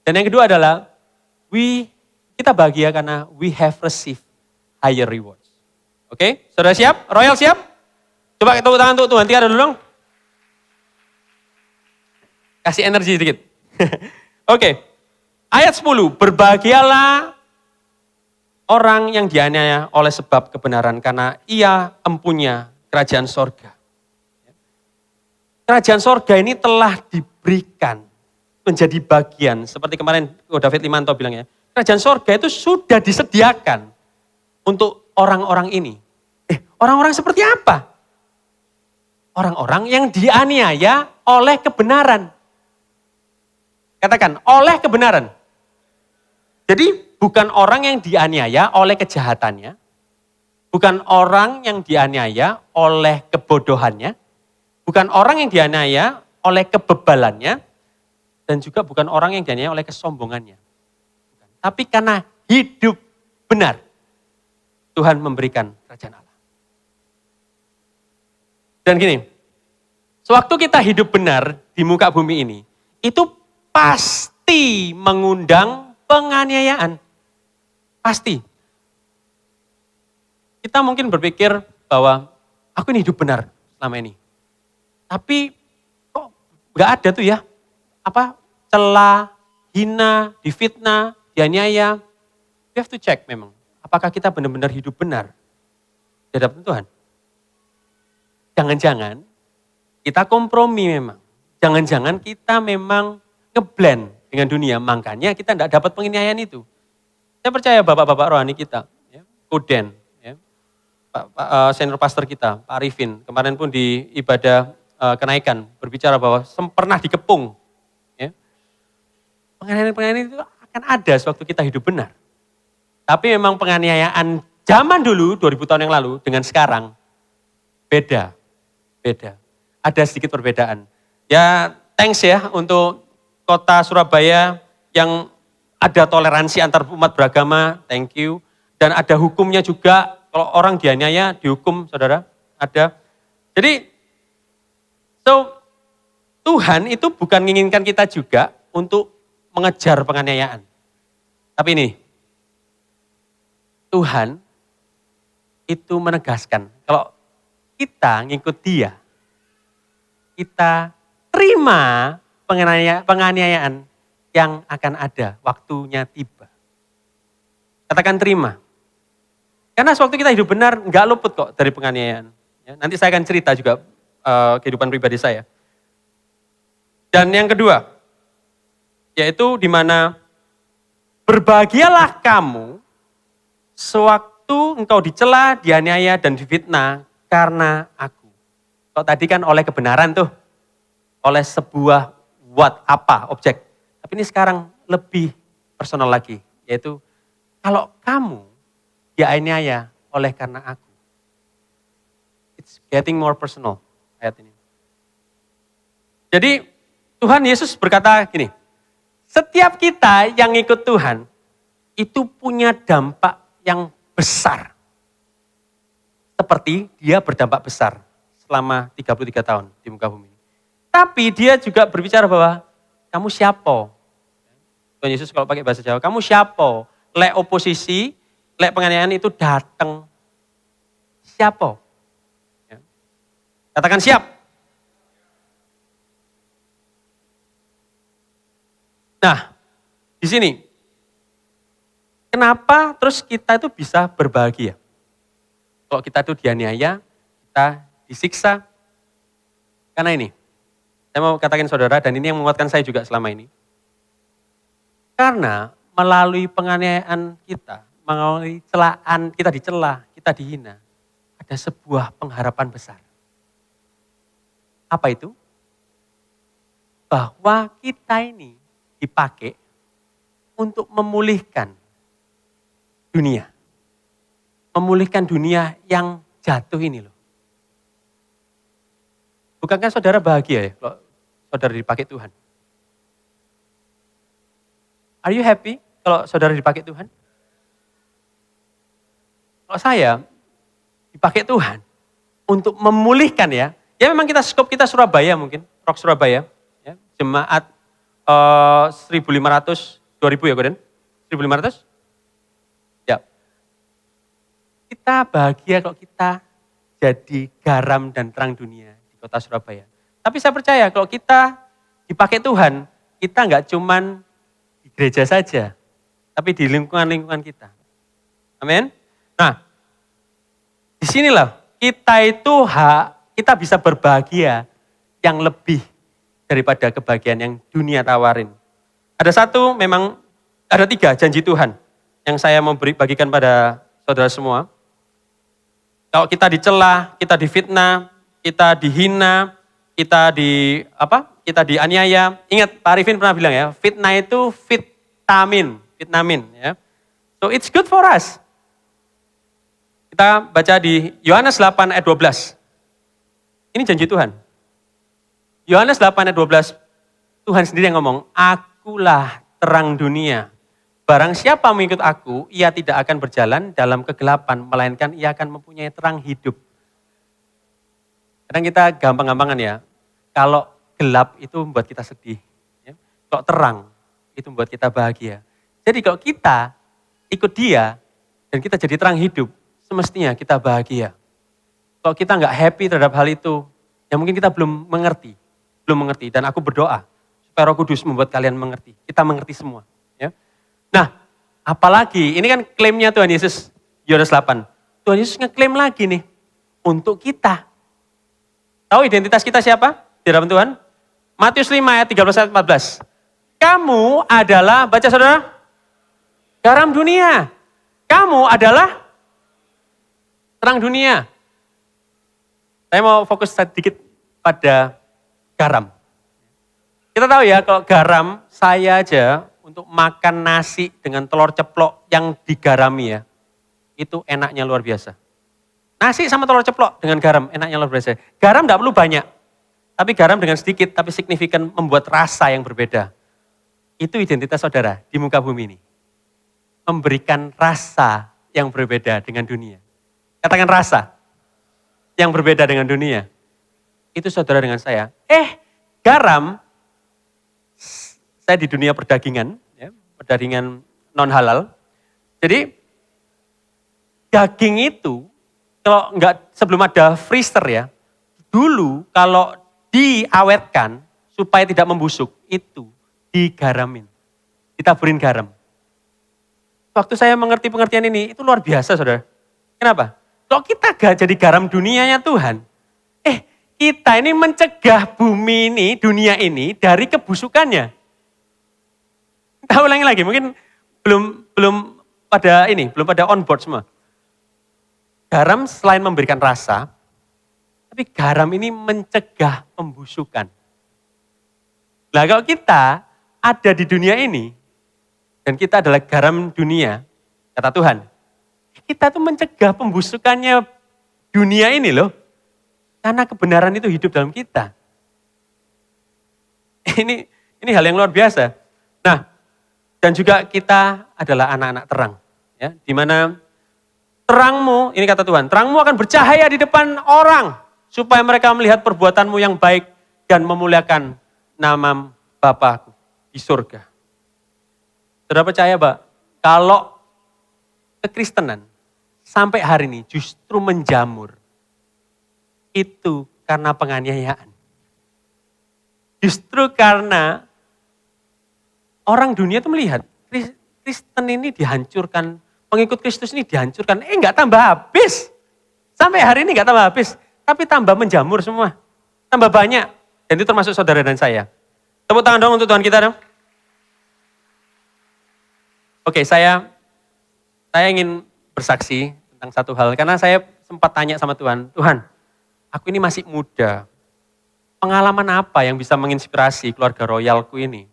Dan yang kedua adalah kita bahagia karena we have received higher rewards. Oke, saudara siap? Royal siap? Coba tepuk tangan untuk Tuhan 3 dulu dong. Kasih energi sedikit. Oke, ayat 10. Berbahagialah orang yang dianiaya oleh sebab kebenaran karena ia empunya kerajaan sorga. Kerajaan sorga ini telah diberikan menjadi bagian. Seperti kemarin David Limanto bilang ya. Kerajaan sorga itu sudah disediakan untuk orang-orang ini. Orang-orang seperti apa? Orang-orang yang dianiaya oleh kebenaran. Katakan, oleh kebenaran. Jadi bukan orang yang dianiaya oleh kejahatannya, bukan orang yang dianiaya oleh kebodohannya, bukan orang yang dianiaya oleh kebebalannya, dan juga bukan orang yang dianiaya oleh kesombongannya. Tapi karena hidup benar, Tuhan memberikan kerajaan Allah. Dan gini, sewaktu kita hidup benar di muka bumi ini, itu pasti mengundang penganiayaan. Pasti. Kita mungkin berpikir bahwa aku ini hidup benar selama ini. Tapi kok gak ada tuh ya, cela, hina, difitnah, dianiaya. We have to check memang, apakah kita benar-benar hidup benar di hadapan Tuhan. Jangan-jangan kita kompromi memang. Jangan-jangan kita memang ngeblend dengan dunia, makanya kita tidak dapat penganiayaan itu. Saya percaya bapak-bapak rohani kita, ya, Koden, ya, Pak senior pastor kita, Pak Arifin, kemarin pun di ibadah kenaikan berbicara bahwa pernah dikepung. Ya. Penganiayaan itu akan ada sewaktu kita hidup benar. Tapi memang penganiayaan zaman dulu, 2000 tahun yang lalu, dengan sekarang, beda. Ada sedikit perbedaan. Ya, thanks ya untuk kota Surabaya yang ada toleransi antar umat beragama, thank you. Dan ada hukumnya juga, kalau orang dianiaya, dihukum, saudara, ada. Jadi, Tuhan itu bukan menginginkan kita juga untuk mengejar penganiayaan. Tapi ini, Tuhan itu menegaskan, kalau kita ngikut dia, kita terima penganiayaan yang akan ada, waktunya tiba. Katakan terima. Karena sewaktu kita hidup benar, nggak luput kok dari penganiayaan. Ya, nanti saya akan cerita juga kehidupan pribadi saya. Dan yang kedua, yaitu di mana berbahagialah kamu sewaktu engkau dicela, dianiaya, dan difitnah karena aku. Kalau tadi kan oleh kebenaran tuh, oleh sebuah objek. Tapi ini sekarang lebih personal lagi, yaitu kalau kamu dianiaya oleh karena aku. It's getting more personal ayat ini. Jadi Tuhan Yesus berkata gini, setiap kita yang ikut Tuhan itu punya dampak yang besar. Seperti dia berdampak besar selama 33 tahun di muka bumi. Tapi dia juga berbicara bahwa kamu siapa? Tuhan Yesus kalau pakai bahasa Jawa, kamu siapa? Lek oposisi, lek penganiayaan itu datang. Siapa? Ya. Katakan siap. Nah, di sini, kenapa terus kita itu bisa berbahagia? Kalau kita itu dianiaya, kita disiksa. Karena ini, saya mau katakan saudara, dan ini yang menguatkan saya juga selama ini. Karena melalui penganiayaan kita, melalui celaan, kita dicela, kita dihina, ada sebuah pengharapan besar. Apa itu? Bahwa kita ini dipakai untuk memulihkan dunia. Memulihkan dunia yang jatuh ini loh. Bukankah saudara bahagia ya kalau saudara dipakai Tuhan? Are you happy kalau saudara dipakai Tuhan? Kalau saya dipakai Tuhan untuk memulihkan ya memang kita skop kita Surabaya mungkin, Rock Surabaya, ya, jemaat 1.500, 2.000 ya Goden? 1.500? Ya. Kita bahagia kalau kita jadi garam dan terang dunia di kota Surabaya. Tapi saya percaya kalau kita dipakai Tuhan, kita nggak cuman di gereja saja, tapi di lingkungan-lingkungan kita. Amin. Nah, disinilah kita bisa berbahagia yang lebih daripada kebahagiaan yang dunia tawarin. Ada tiga janji Tuhan yang saya mau bagikan pada saudara semua. Kalau kita dicela, kita difitnah, kita dihina, kita dianiaya. Ingat Pak Arifin pernah bilang ya, fitnah itu vitamin. Vietnamin ya. So it's good for us. Kita baca di Yohanes 8 ayat 12. Ini janji Tuhan. Yohanes 8 ayat 12, Tuhan sendiri yang ngomong, akulah terang dunia. Barang siapa mengikut aku, ia tidak akan berjalan dalam kegelapan, melainkan ia akan mempunyai terang hidup. Kadang kita gampang-gampangan ya, kalau gelap itu membuat kita sedih. Ya. Kalau terang, itu membuat kita bahagia. Jadi kalau kita ikut dia, dan kita jadi terang hidup, semestinya kita bahagia. Kalau kita nggak happy terhadap hal itu, ya mungkin kita belum mengerti. Dan aku berdoa, supaya Roh Kudus membuat kalian mengerti. Kita mengerti semua. Ya. Nah, apalagi, ini kan klaimnya Tuhan Yesus, Yohanes 8. Tuhan Yesus ngeklaim lagi nih, untuk kita. Tahu identitas kita siapa di hadapan Tuhan? Matius 5 ayat 13-14. Kamu adalah, baca saudara, garam dunia. Kamu adalah terang dunia. Saya mau fokus sedikit pada garam. Kita tahu ya, kalau garam, saya aja untuk makan nasi dengan telur ceplok yang digarami ya, itu enaknya luar biasa. Nasi sama telur ceplok dengan garam, enaknya luar biasa. Garam tidak perlu banyak, tapi garam dengan sedikit, tapi signifikan membuat rasa yang berbeda. Itu identitas saudara di muka bumi ini. Memberikan rasa yang berbeda dengan dunia. Katakan rasa yang berbeda dengan dunia. Itu saudara dengan saya. Garam, saya di dunia perdagingan, ya, perdagingan non halal. Jadi daging itu, kalau enggak sebelum ada freezer ya, dulu kalau diawetkan supaya tidak membusuk, itu digaramin, ditaburin garam. Waktu saya mengerti pengertian ini, itu luar biasa saudara. Kenapa? Kalau kita gak jadi garam dunianya Tuhan, kita ini mencegah bumi ini, dunia ini dari kebusukannya. Kita ulangi lagi, mungkin belum pada on board semua. Garam selain memberikan rasa, tapi garam ini mencegah pembusukan. Nah kalau kita ada di dunia ini, dan kita adalah garam dunia, kata Tuhan, kita tuh mencegah pembusukannya dunia ini loh. Karena kebenaran itu hidup dalam kita. Ini hal yang luar biasa. Nah, dan juga kita adalah anak-anak terang. Ya, di mana terangmu, ini kata Tuhan, terangmu akan bercahaya di depan orang. Supaya mereka melihat perbuatanmu yang baik dan memuliakan nama Bapa di surga. Saudara percaya, Pak, kalau kekristenan sampai hari ini justru menjamur, itu karena penganiayaan. Justru karena orang dunia itu melihat Kristen ini dihancurkan, pengikut Kristus ini dihancurkan. Enggak tambah habis. Sampai hari ini enggak tambah habis. Tapi tambah menjamur semua. Tambah banyak. Dan itu termasuk saudara dan saya. Tepuk tangan dong untuk Tuhan kita dong. Oke, saya ingin bersaksi tentang satu hal. Karena saya sempat tanya sama Tuhan, Tuhan, aku ini masih muda. Pengalaman apa yang bisa menginspirasi keluarga royalku ini?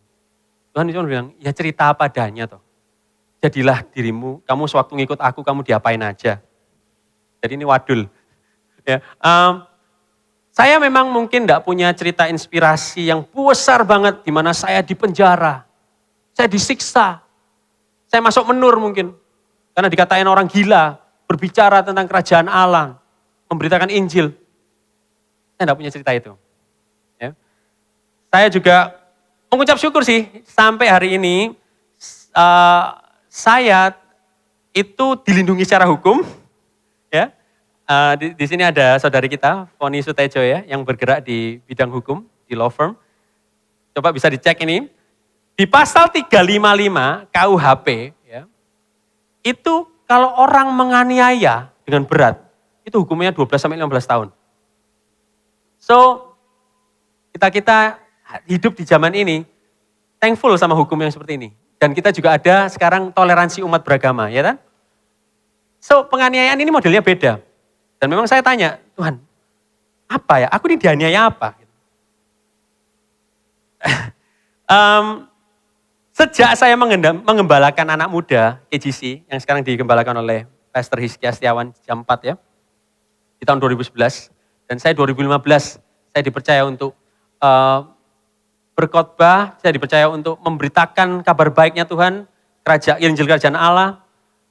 Tuhan cuma bilang, ya cerita apa adanya toh. Jadilah dirimu, kamu sewaktu ngikut aku, kamu diapain aja. Jadi ini wadul. Ya, saya memang mungkin tidak punya cerita inspirasi yang besar banget, di mana saya di penjara, saya disiksa, saya masuk menur mungkin. Karena dikatain orang gila, berbicara tentang kerajaan Allah, memberitakan Injil. Saya tidak punya cerita itu. Ya. Saya juga mengucap syukur sih, sampai hari ini saya itu dilindungi secara hukum. Ya. Di sini ada saudari kita, Foni Sutejo ya, yang bergerak di bidang hukum, di law firm. Coba bisa dicek ini. Di pasal 355 KUHP, ya, itu kalau orang menganiaya dengan berat, itu hukumnya 12-15 tahun. So, kita hidup di zaman ini, thankful sama hukum yang seperti ini. Dan kita juga ada sekarang toleransi umat beragama, ya kan? So, penganiayaan ini modelnya beda. Dan memang saya tanya, Tuhan, apa ya? Aku ini dianiaya apa? Sejak saya mengembalakan anak muda KGC yang sekarang digembalakan oleh Pastor Hizkia Setiawan jam 4 ya, di tahun 2011. Dan saya 2015, saya dipercaya untuk berkhotbah, saya dipercaya untuk memberitakan kabar baiknya Tuhan, Injil Kerajaan Allah.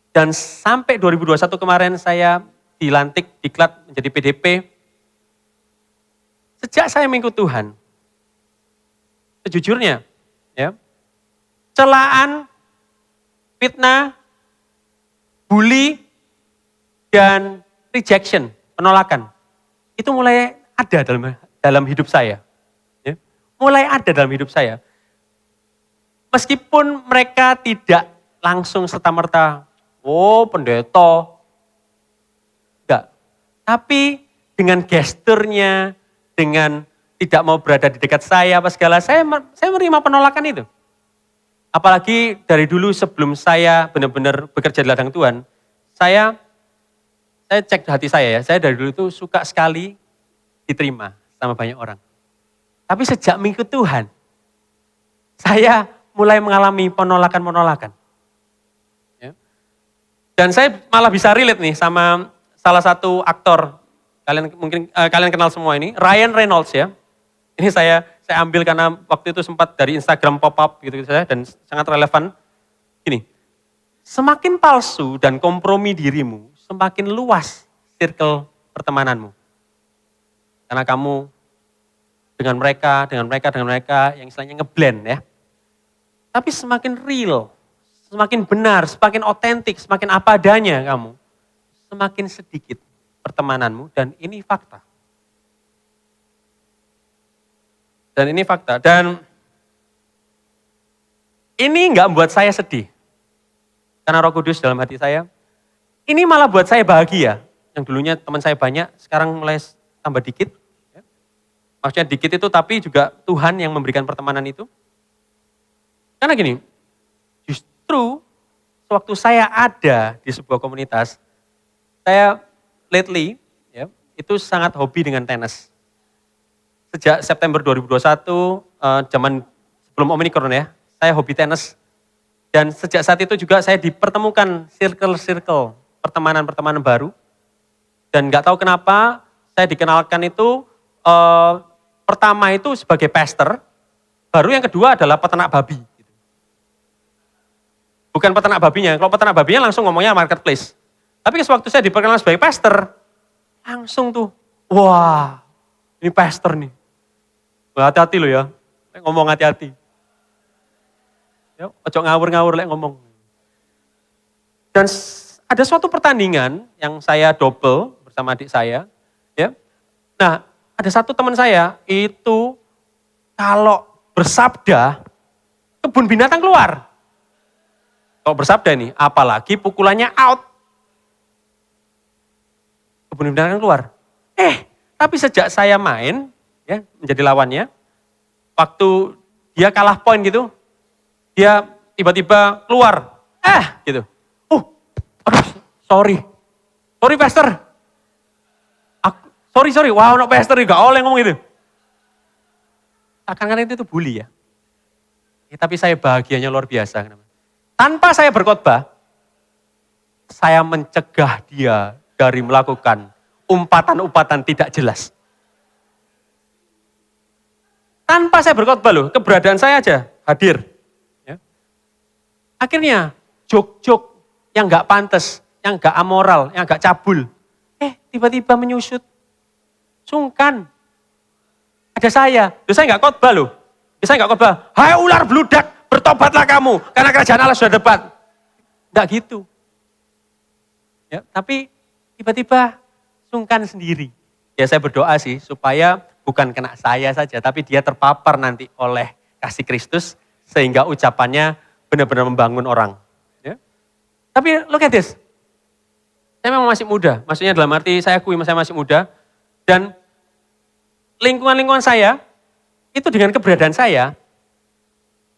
Dan sampai 2021 kemarin saya dilantik, diklat menjadi PDP. Sejak saya mengikut Tuhan, sejujurnya, ya, celaan, fitnah, bully, dan rejection, penolakan, itu mulai ada dalam hidup saya. Ya. Mulai ada dalam hidup saya. Meskipun mereka tidak langsung serta-merta, oh pendeta, enggak. Tapi dengan gesturnya, dengan tidak mau berada di dekat saya, apa segala, saya menerima penolakan itu. Apalagi dari dulu sebelum saya benar-benar bekerja di ladang Tuhan, saya cek hati saya ya, saya dari dulu itu suka sekali diterima sama banyak orang. Tapi sejak mengikut Tuhan, saya mulai mengalami penolakan-penolakan. Ya. Dan saya malah bisa relate nih sama salah satu aktor, kalian kenal semua ini, Ryan Reynolds ya. Ini saya ambil karena waktu itu sempat dari Instagram pop-up gitu saya dan sangat relevan. Gini, semakin palsu dan kompromi dirimu, semakin luas circle pertemananmu. Karena kamu dengan mereka yang istilahnya ngeblend ya. Tapi semakin real, semakin benar, semakin otentik, semakin apa adanya kamu, semakin sedikit pertemananmu dan ini fakta. Dan ini fakta. Dan ini enggak membuat saya sedih. Karena Roh Kudus dalam hati saya. Ini malah buat saya bahagia. Yang dulunya teman saya banyak, sekarang mulai tambah dikit. Maksudnya dikit itu tapi juga Tuhan yang memberikan pertemanan itu. Karena gini, justru sewaktu saya ada di sebuah komunitas, saya lately ya, itu sangat hobi dengan tenis. Sejak September 2021, zaman sebelum Omicron ya, saya hobi tenis. Dan sejak saat itu juga saya dipertemukan circle-circle, pertemanan-pertemanan baru. Dan nggak tahu kenapa saya dikenalkan itu, pertama itu sebagai pastor, baru yang kedua adalah peternak babi. Bukan peternak babinya, kalau peternak babinya langsung ngomongnya marketplace. Tapi sewaktu saya diperkenalkan sebagai pastor, langsung tuh, wah ini pastor nih. Hati-hati loh ya, ngomong hati-hati. Ya, ojo ngawur-ngawur ngomong. Dan ada suatu pertandingan yang saya double bersama adik saya. Ya. Nah, ada satu teman saya itu kalau bersabda, kebun binatang keluar. Kalau bersabda nih, apalagi pukulannya out. Kebun binatang keluar. Tapi sejak saya main, ya, menjadi lawannya, waktu dia kalah poin gitu, dia tiba-tiba keluar, gitu. Aduh, sorry pastor. Sorry, wow, no pastor, gak oleh ngomong gitu. Akan-akan itu bully ya. Tapi saya bahagianya luar biasa. Tanpa saya berkhotbah, saya mencegah dia dari melakukan umpatan-umpatan tidak jelas. Tanpa saya berkhotbah loh, keberadaan saya aja hadir. Ya. Akhirnya jok-jok yang gak pantas, yang gak amoral, yang gak cabul. Tiba-tiba menyusut. Sungkan. Ada saya gak khotbah loh. Saya gak khotbah, hai ular bludak, bertobatlah kamu, karena kerajaan Allah sudah dekat. Gak gitu. Ya, tapi tiba-tiba sungkan sendiri. Ya saya berdoa sih supaya bukan kena saya saja, tapi dia terpapar nanti oleh kasih Kristus, sehingga ucapannya benar-benar membangun orang. Ya. Tapi look at this, saya memang masih muda, maksudnya dalam arti saya akui saya masih muda, dan lingkungan-lingkungan saya, itu dengan keberadaan saya,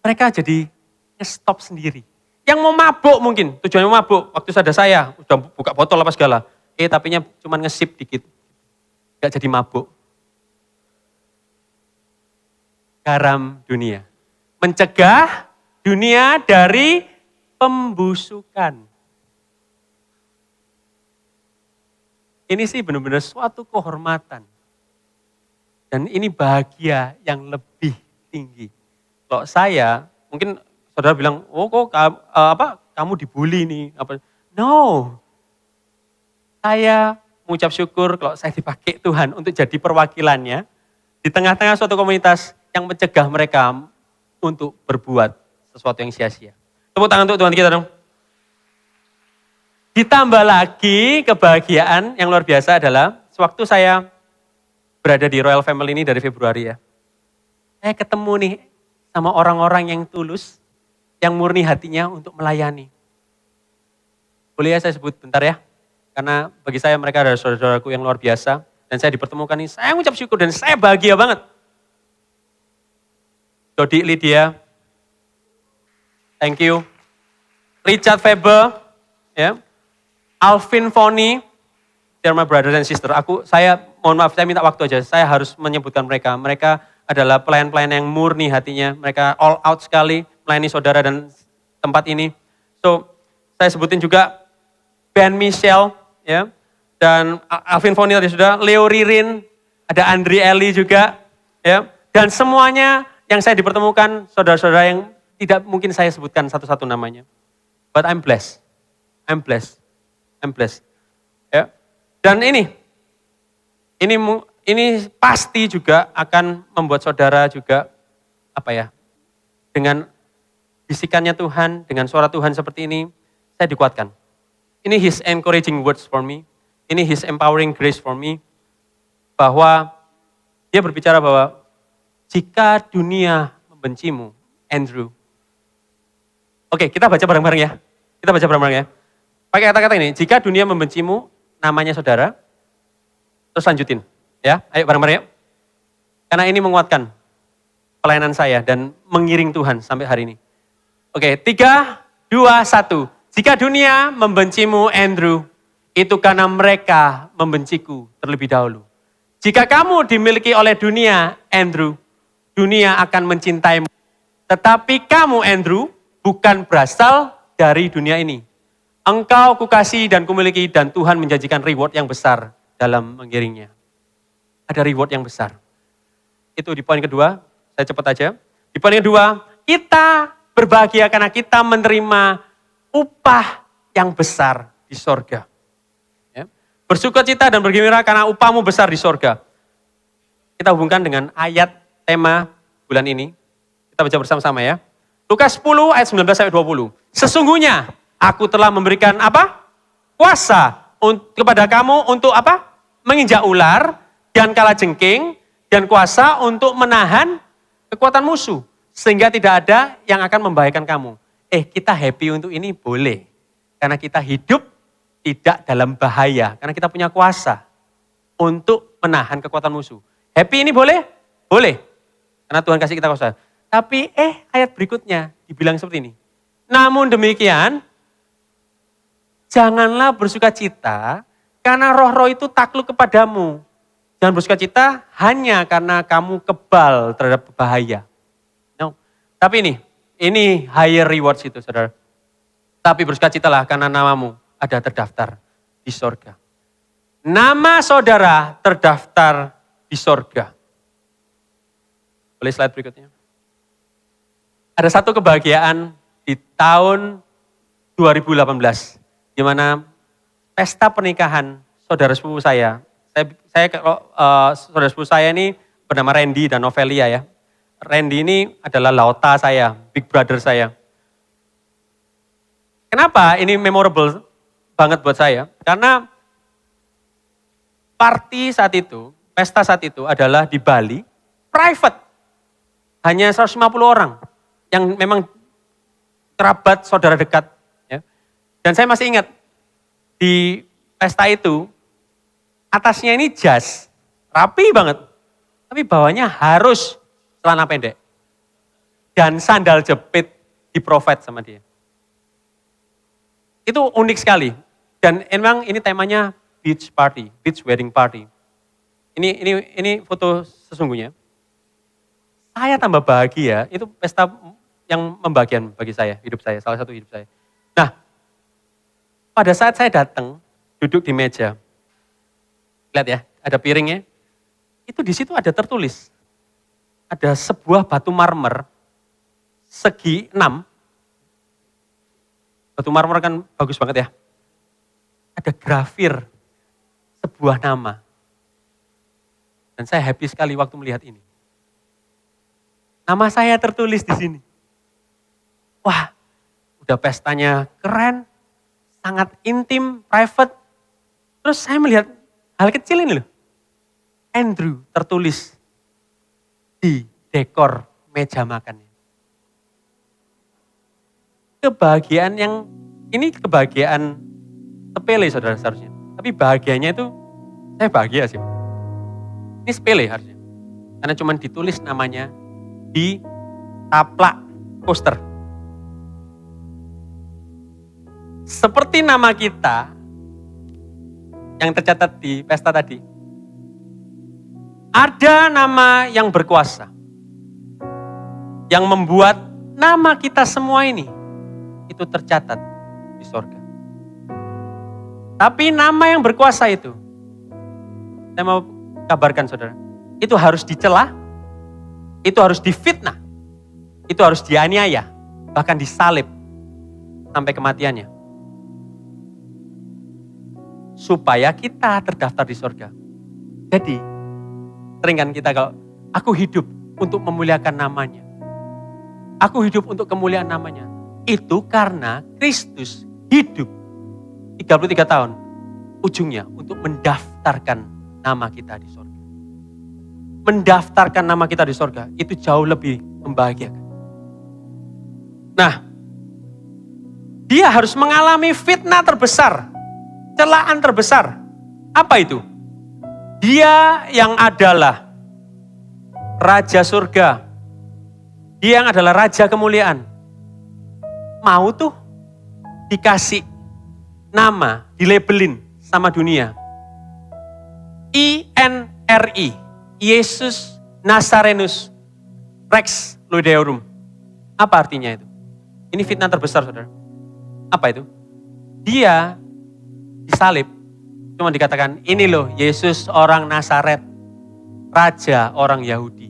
mereka jadi nge-stop sendiri. Yang mau mabuk mungkin, tujuannya mau mabuk, waktu ada saya, udah buka botol apa segala, tapinya cuma nge-sip dikit, gak jadi mabuk. Garam dunia. Mencegah dunia dari pembusukan. Ini sih benar-benar suatu kehormatan. Dan ini bahagia yang lebih tinggi. Kalau saya, mungkin saudara bilang, oh kok kamu dibully nih. No, saya mengucap syukur kalau saya dipakai Tuhan untuk jadi perwakilannya di tengah-tengah suatu komunitas yang mencegah mereka untuk berbuat sesuatu yang sia-sia. Tepuk tangan untuk Tuhan kita dong. Ditambah lagi kebahagiaan yang luar biasa adalah sewaktu saya berada di Royal Family ini dari Februari ya. Saya ketemu nih sama orang-orang yang tulus, yang murni hatinya untuk melayani. Boleh ya saya sebut bentar ya? Karena bagi saya mereka adalah saudara-saudaraku yang luar biasa. Dan saya dipertemukan ini, saya mengucap syukur dan saya bahagia banget. Dodi Lydia, thank you. Richard Weber, ya. Alvin Foni, they're my brothers and sister. Saya mohon maaf, saya minta waktu aja. Saya harus menyebutkan mereka. Mereka adalah pelayan-pelayan yang murni hatinya. Mereka all out sekali melayani saudara dan tempat ini. So, saya sebutin juga Ben Michelle, ya, dan Alvin Foni tadi sudah, Leo Ririn, ada Andri Eli juga, ya, dan semuanya yang saya dipertemukan saudara-saudara yang tidak mungkin saya sebutkan satu-satu namanya. But I'm blessed. I'm blessed. I'm blessed. Ya. Dan ini pasti juga akan membuat saudara juga dengan bisikannya Tuhan, dengan suara Tuhan seperti ini, saya dikuatkan. Ini His encouraging words for me. Ini His empowering grace for me. Bahwa dia berbicara bahwa jika dunia membencimu, Andrew. Oke, kita baca bareng-bareng ya. Kita baca bareng-bareng ya. Pakai kata-kata ini, jika dunia membencimu, namanya saudara, terus lanjutin. Ya, ayo bareng-bareng yuk. Karena ini menguatkan pelayanan saya dan mengiring Tuhan sampai hari ini. Oke, 3, 2, 1. Jika dunia membencimu, Andrew, itu karena mereka membenciku terlebih dahulu. Jika kamu dimiliki oleh dunia, Andrew, dunia akan mencintaimu. Tetapi kamu, Andrew, bukan berasal dari dunia ini. Engkau kukasihi dan kumiliki dan Tuhan menjanjikan reward yang besar dalam mengiringnya. Ada reward yang besar. Itu di poin kedua, saya cepat aja. Di poin kedua, kita berbahagia karena kita menerima upah yang besar di sorga. Ya. Bersukacita dan bergembira karena upahmu besar di sorga. Kita hubungkan dengan ayat tema bulan ini. Kita baca bersama-sama ya. Lukas 10 ayat 19-20. Sesungguhnya aku telah memberikan apa? Kuasa kepada kamu untuk apa? Menginjak ular dan kalajengking dan kuasa untuk menahan kekuatan musuh. Sehingga tidak ada yang akan membahayakan kamu. Kita happy untuk ini boleh. Karena kita hidup tidak dalam bahaya. Karena kita punya kuasa untuk menahan kekuatan musuh. Happy ini boleh? Boleh. Karena Tuhan kasih kita kuasa. Tapi ayat berikutnya dibilang seperti ini. Namun demikian, janganlah bersukacita karena roh-roh itu takluk kepadamu. Jangan bersukacita hanya karena kamu kebal terhadap bahaya. No. Tapi ini higher rewards itu saudara. Tapi bersukacitalah karena namamu ada terdaftar di sorga. Nama saudara terdaftar di sorga. Boleh slide berikutnya. Ada satu kebahagiaan di tahun 2018. Di mana pesta pernikahan saudara sepupu saya saudara sepupu saya ini bernama Randy dan Novelia ya. Randy ini adalah lauta saya, big brother saya. Kenapa ini memorable banget buat saya? Karena pesta saat itu adalah di Bali, private. Hanya 150 orang yang memang kerabat saudara dekat. Dan saya masih ingat, di pesta itu, atasnya ini jas, rapi banget. Tapi bawahnya harus celana pendek. Dan sandal jepit di-provide sama dia. Itu unik sekali. Dan memang ini temanya beach party, beach wedding party. Ini foto sesungguhnya. Saya tambah bahagia, itu pesta yang membahagiakan bagi saya, hidup saya, salah satu hidup saya. Nah, pada saat saya datang, duduk di meja, lihat ya, ada piringnya, itu di situ ada tertulis, ada sebuah batu marmer segi 6. Batu marmer kan bagus banget ya. Ada grafir sebuah nama. Dan saya happy sekali waktu melihat ini. Nama saya tertulis di sini. Wah, udah pestanya keren, sangat intim, private. Terus saya melihat hal kecil ini loh. Andrew tertulis di dekor meja makannya. Kebahagiaan yang, ini kebahagiaan sepele saudara seharusnya. Tapi bahagianya itu, saya bahagia sih. Ini sepele harusnya. Karena cuma ditulis namanya di taplak poster. Seperti nama kita yang tercatat di pesta tadi. Ada nama yang berkuasa. Yang membuat nama kita semua ini itu tercatat di sorga. Tapi nama yang berkuasa itu, saya mau kabarkan saudara, itu harus dicela, itu harus difitnah, itu harus dianiaya, bahkan disalib sampai kematiannya. Supaya kita terdaftar di sorga. Jadi, sering kan kita kalau, aku hidup untuk memuliakan namanya. Aku hidup untuk kemuliaan namanya. Itu karena Kristus hidup 33 tahun. Ujungnya untuk mendaftarkan nama kita di sorga. Mendaftarkan nama kita di sorga itu jauh lebih membahagiakan. Nah, dia harus mengalami fitnah terbesar, celaan terbesar. Apa itu? Dia yang adalah Raja surga, dia yang adalah Raja kemuliaan, mau tuh dikasih nama, dilabelin sama dunia. INRI, Yesus Nazarenus Rex Ludeorum. Apa artinya itu? Ini fitnah terbesar saudara. Apa itu? Dia disalib, cuma dikatakan ini loh Yesus orang Nazaret, Raja orang Yahudi.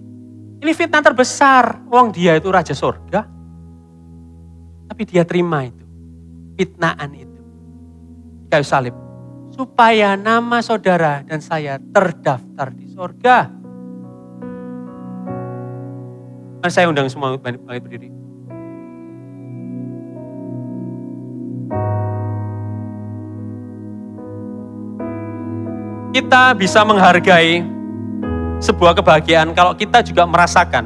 Ini fitnah terbesar, wong dia itu Raja surga. Tapi dia terima itu, fitnaan itu. Kayu salib. Supaya nama saudara dan saya terdaftar di sorga. Dan saya undang semua bangkit berdiri. Kita bisa menghargai sebuah kebahagiaan kalau kita juga merasakan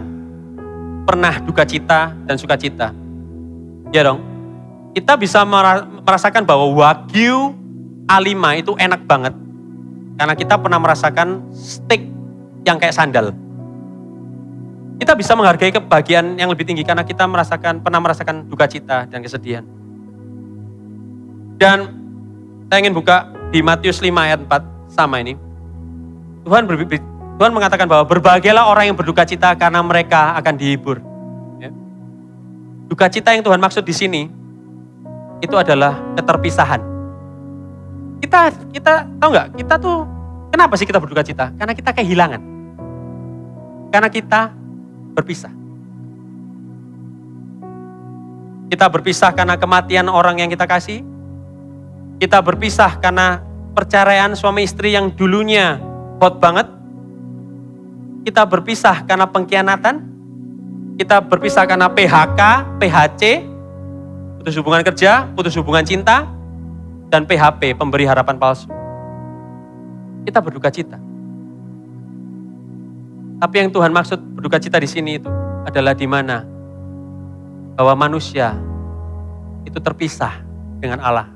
pernah duka cita dan sukacita. Ya dong, kita bisa merasakan bahwa Wagyu A5 itu enak banget. Karena kita pernah merasakan steak yang kayak sandal. Kita bisa menghargai kebahagiaan yang lebih tinggi karena kita pernah merasakan duka cita dan kesedihan. Dan saya ingin buka di Matius 5 ayat 4 sama ini. Tuhan mengatakan bahwa berbahagialah orang yang berduka cita karena mereka akan dihibur. Ya. Duka cita yang Tuhan maksud di sini itu adalah keterpisahan. Kita tahu nggak? Kita tuh kenapa sih kita berduka cita? Karena kita kehilangan. Karena kita berpisah. Kita berpisah karena kematian orang yang kita kasih. Kita berpisah karena perceraian suami istri yang dulunya hot banget. Kita berpisah karena pengkhianatan. Kita berpisah karena PHK, PHC, putus hubungan kerja, putus hubungan cinta, dan PHP, pemberi harapan palsu. Kita berduka cita. Tapi yang Tuhan maksud berduka cita di sini itu adalah di mana bahwa manusia itu terpisah dengan Allah.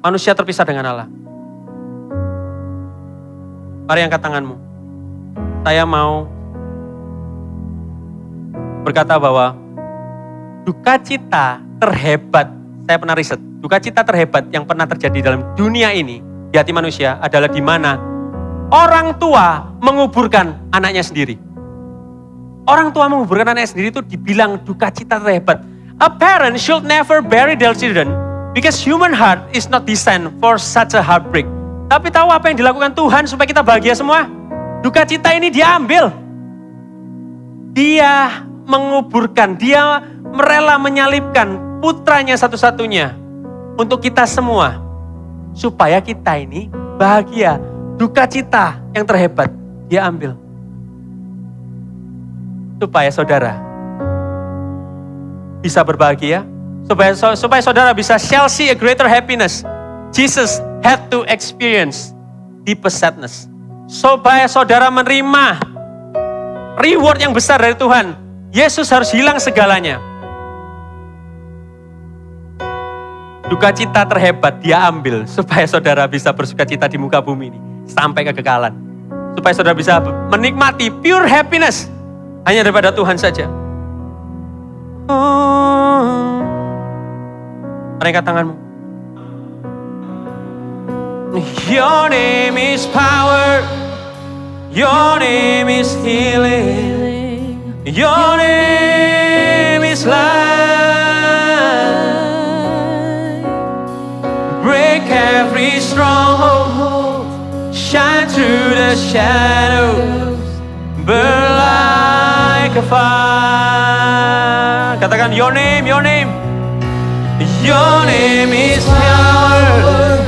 Manusia terpisah dengan Allah. Mari angkat tanganmu. Saya mau berkata bahwa duka cita terhebat, saya pernah riset, duka cita terhebat yang pernah terjadi dalam dunia ini di hati manusia adalah di mana orang tua menguburkan anaknya sendiri. Orang tua menguburkan anaknya sendiri itu dibilang duka cita terhebat. A parent should never bury their children because human heart is not designed for such a heartbreak. Tapi tahu apa yang dilakukan Tuhan supaya kita bahagia semua? Duka cita ini dia ambil. Dia menguburkan, dia rela menyalibkan putranya satu-satunya untuk kita semua. Supaya kita ini bahagia. Duka cita yang terhebat dia ambil. Supaya saudara bisa berbahagia, supaya saudara bisa shall see a greater happiness. Jesus had to experience deepest sadness. Supaya saudara menerima reward yang besar dari Tuhan, Yesus harus hilang segalanya. Duka cita terhebat dia ambil supaya saudara bisa bersuka cita di muka bumi ini sampai kekekalan. Supaya saudara bisa menikmati pure happiness hanya daripada Tuhan saja. Angkat tanganmu. Your name is power. Your name is healing. Your name is life. Break every stronghold. Shine through the shadows. Burn like a fire. Katakan your name, your name. Your name is power.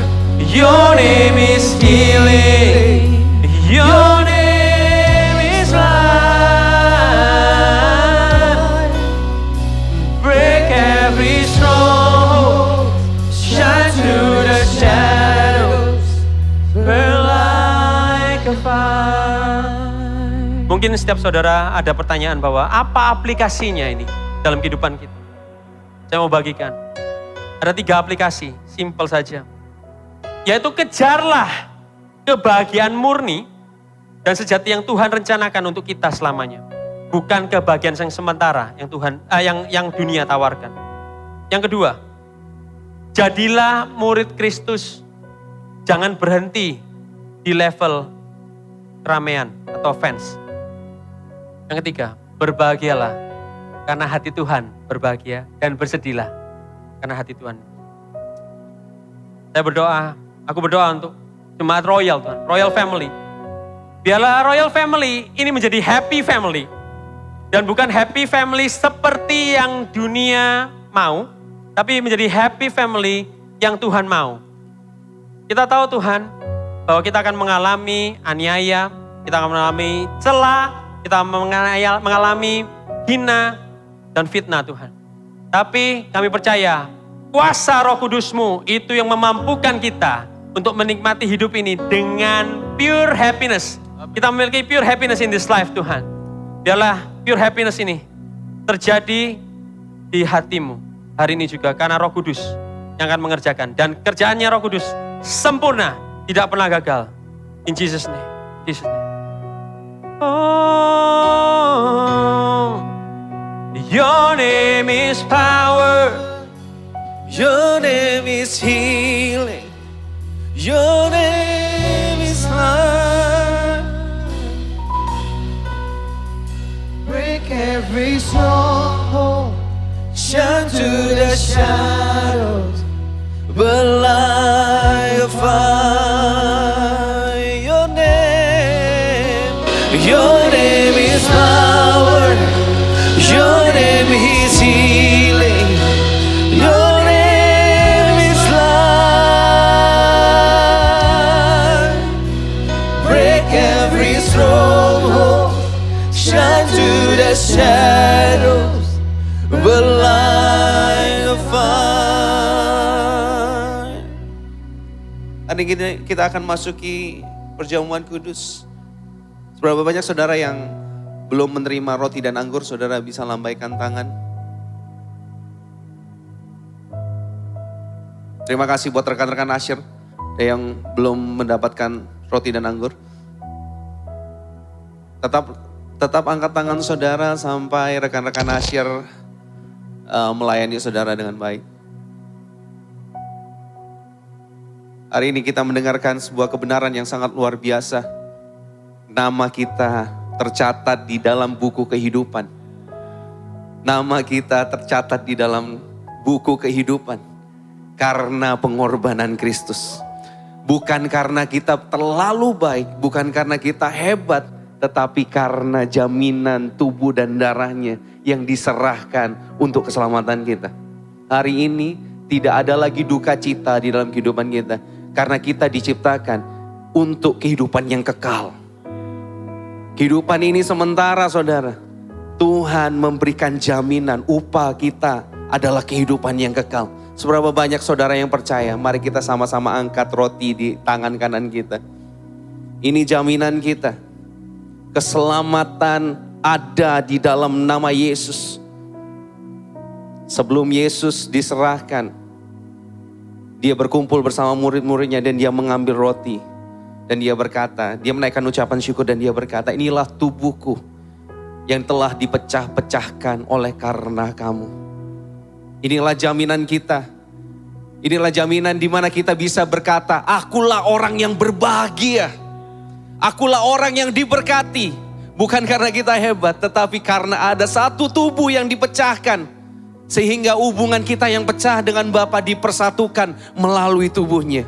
Your name is healing. Your name is life. Break every stronghold. Shine through the shadows. Burn like a fire. Mungkin setiap saudara ada pertanyaan bahwa apa aplikasinya ini dalam kehidupan kita. Saya mau bagikan. Ada 3 aplikasi, simple saja. Yaitu kejarlah kebahagiaan murni dan sejati yang Tuhan rencanakan untuk kita selamanya. Bukan kebahagiaan yang sementara yang Tuhan yang dunia tawarkan. Yang kedua, jadilah murid Kristus. Jangan berhenti di level ramean atau fans. Yang ketiga, berbahagialah karena hati Tuhan berbahagia dan bersedihlah karena hati Tuhan. Saya berdoa, aku berdoa untuk jemaat Royal Tuhan, Royal Family. Biarlah Royal Family ini menjadi happy family. Dan bukan happy family seperti yang dunia mau, tapi menjadi happy family yang Tuhan mau. Kita tahu Tuhan, bahwa kita akan mengalami aniaya, kita akan mengalami celah, kita mengalami hina dan fitnah Tuhan. Tapi kami percaya, kuasa Roh Kudus-Mu itu yang memampukan kita untuk menikmati hidup ini dengan pure happiness. Kita memiliki pure happiness in this life Tuhan. Biarlah pure happiness ini terjadi di hatimu hari ini juga. Karena Roh Kudus yang akan mengerjakan. Dan kerjaannya Roh Kudus sempurna, tidak pernah gagal. In Jesus' name. Jesus' name. Oh, your name is power. Your name is healing. Your name is life. Break every stronghold. Shine to the shadows. Burn like a fire. Your name is power. Your name is healing. Your name is life. Break every stronghold. Shine to the shadows. Burn like a fire. Hari ini kita akan masuki perjamuan kudus. Berapa banyak saudara yang belum menerima roti dan anggur, saudara bisa lambaikan tangan. Terima kasih buat rekan-rekan Asyir yang belum mendapatkan roti dan anggur. Tetap angkat tangan saudara sampai rekan-rekan Asyir melayani saudara dengan baik. Hari ini kita mendengarkan sebuah kebenaran yang sangat luar biasa. Nama kita tercatat di dalam buku kehidupan. Nama kita tercatat di dalam buku kehidupan karena pengorbanan Kristus. Bukan karena kita terlalu baik, bukan karena kita hebat, tetapi karena jaminan tubuh dan darahnya yang diserahkan untuk keselamatan kita. Hari ini tidak ada lagi duka cita di dalam kehidupan kita, karena kita diciptakan untuk kehidupan yang kekal. Kehidupan ini sementara, saudara. Tuhan memberikan jaminan upah kita adalah kehidupan yang kekal. Seberapa banyak saudara yang percaya? Mari kita sama-sama angkat roti di tangan kanan kita. Ini jaminan kita. Keselamatan ada di dalam nama Yesus. Sebelum Yesus diserahkan, dia berkumpul bersama murid-muridnya dan dia mengambil roti. Dan dia berkata, dia menaikkan ucapan syukur dan dia berkata, inilah tubuhku yang telah dipecah-pecahkan oleh karena kamu. Inilah jaminan kita. Inilah jaminan di mana kita bisa berkata, akulah orang yang berbahagia. Akulah orang yang diberkati. Bukan karena kita hebat, tetapi karena ada satu tubuh yang dipecahkan. Sehingga hubungan kita yang pecah dengan Bapa dipersatukan melalui tubuhnya.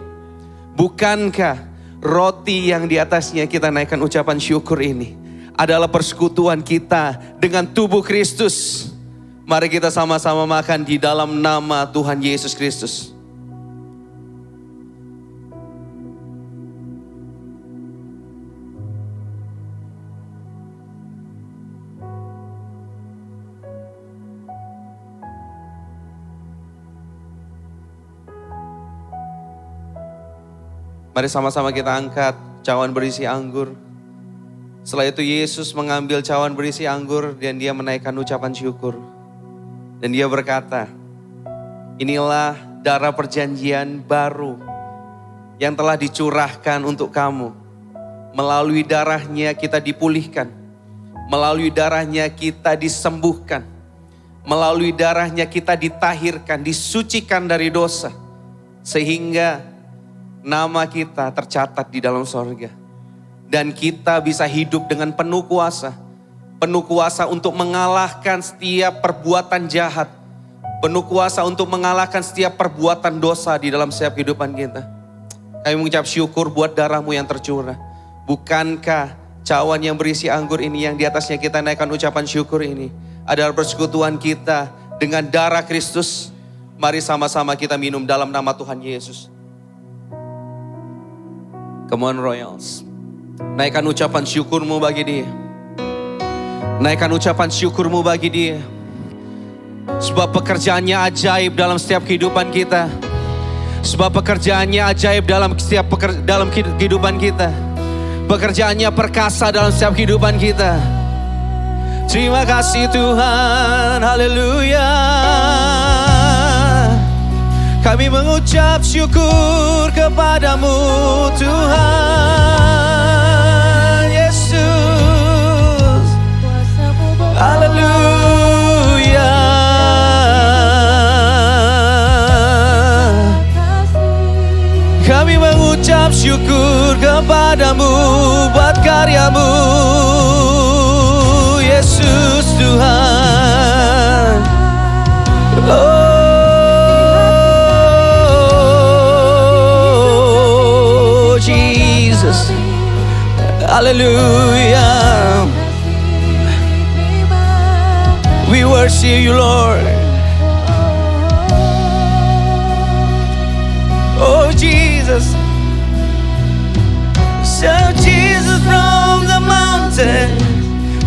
Bukankah roti yang di atasnya kita naikkan ucapan syukur ini adalah persekutuan kita dengan tubuh Kristus. Mari kita sama-sama makan di dalam nama Tuhan Yesus Kristus. Mari sama-sama kita angkat cawan berisi anggur. Setelah itu Yesus mengambil cawan berisi anggur dan dia menaikkan ucapan syukur. Dan dia berkata, inilah darah perjanjian baru yang telah dicurahkan untuk kamu. Melalui darahnya kita dipulihkan. Melalui darahnya kita disembuhkan. Melalui darahnya kita ditahirkan, disucikan dari dosa. Sehingga nama kita tercatat di dalam sorga. Dan kita bisa hidup dengan penuh kuasa. Penuh kuasa untuk mengalahkan setiap perbuatan jahat. Penuh kuasa untuk mengalahkan setiap perbuatan dosa di dalam setiap kehidupan kita. Kami mengucap syukur buat darahmu yang tercurah. Bukankah cawan yang berisi anggur ini yang di atasnya kita naikkan ucapan syukur ini adalah persekutuan kita dengan darah Kristus. Mari sama-sama kita minum dalam nama Tuhan Yesus. Come on Royals. Naikkan ucapan syukurmu bagi dia. Naikkan ucapan syukurmu bagi dia. Sebab pekerjaannya ajaib dalam setiap kehidupan kita. Sebab pekerjaannya ajaib dalam setiap kehidupan kita. Pekerjaannya perkasa dalam setiap kehidupan kita. Terima kasih Tuhan. Haleluya. Kami mengucap syukur kepadamu Tuhan Yesus. Haleluya. Kami mengucap syukur kepadamu buat karyamu Yesus Tuhan. Jesus, hallelujah. We worship you, Lord. Oh, Jesus. So Jesus from the mountain,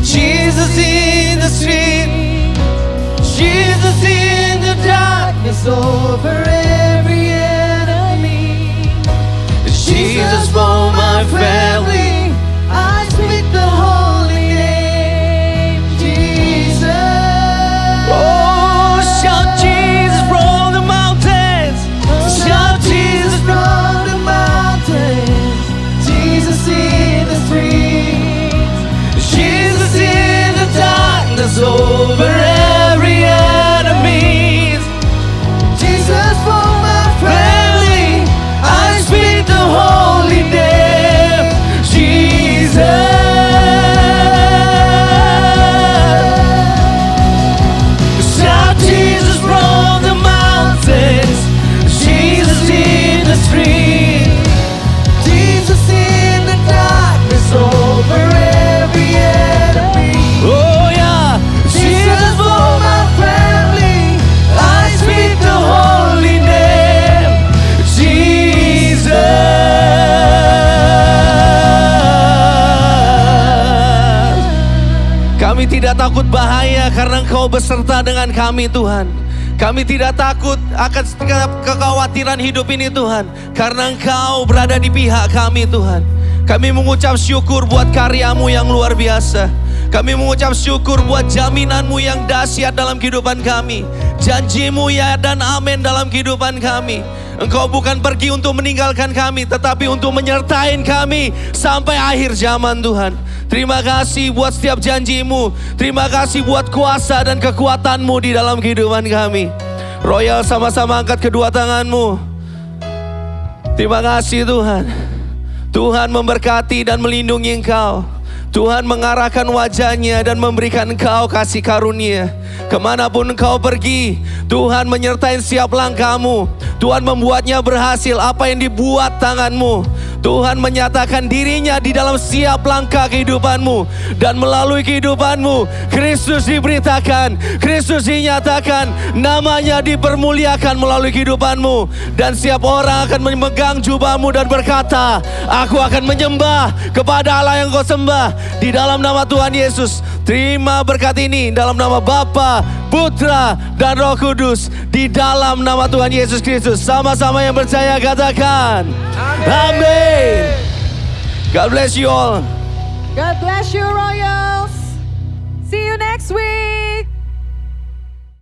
Jesus in the street, Jesus in the darkness over every enemy. Jesus for my family, I speak the holy name, Jesus. Oh, shout Jesus from the mountains, shout Jesus from the mountains, Jesus is Kami tidak takut bahaya karena Engkau beserta dengan kami Tuhan. Kami tidak takut akan setiap kekhawatiran hidup ini Tuhan, karena Engkau berada di pihak kami Tuhan. Kami mengucap syukur buat karya-Mu yang luar biasa. Kami mengucap syukur buat jaminan-Mu yang dahsyat dalam kehidupan kami. Janji-Mu ya dan amin dalam kehidupan kami. Engkau bukan pergi untuk meninggalkan kami, tetapi untuk menyertai kami sampai akhir zaman Tuhan. Terima kasih buat setiap janji-Mu. Terima kasih buat kuasa dan kekuatan-Mu di dalam kehidupan kami. Royal, sama-sama angkat kedua tangan-Mu. Terima kasih Tuhan. Tuhan memberkati dan melindungi Engkau. Tuhan mengarahkan wajahnya dan memberikan Engkau kasih karunia. Kemanapun Engkau pergi, Tuhan menyertai setiap langkahmu. Tuhan membuatnya berhasil apa yang dibuat tanganmu. Tuhan menyatakan dirinya di dalam setiap langkah kehidupanmu. Dan melalui kehidupanmu, Kristus diberitakan, Kristus dinyatakan, namanya dipermuliakan melalui kehidupanmu. Dan setiap orang akan memegang jubahmu dan berkata, aku akan menyembah kepada Allah yang kau sembah. Di dalam nama Tuhan Yesus, terima berkat ini dalam nama Bapa, Putra, dan Roh Kudus. Di dalam nama Tuhan Yesus Kristus. Sama-sama yang percaya katakan amin. God bless you all. God bless you, Royals. See you next week.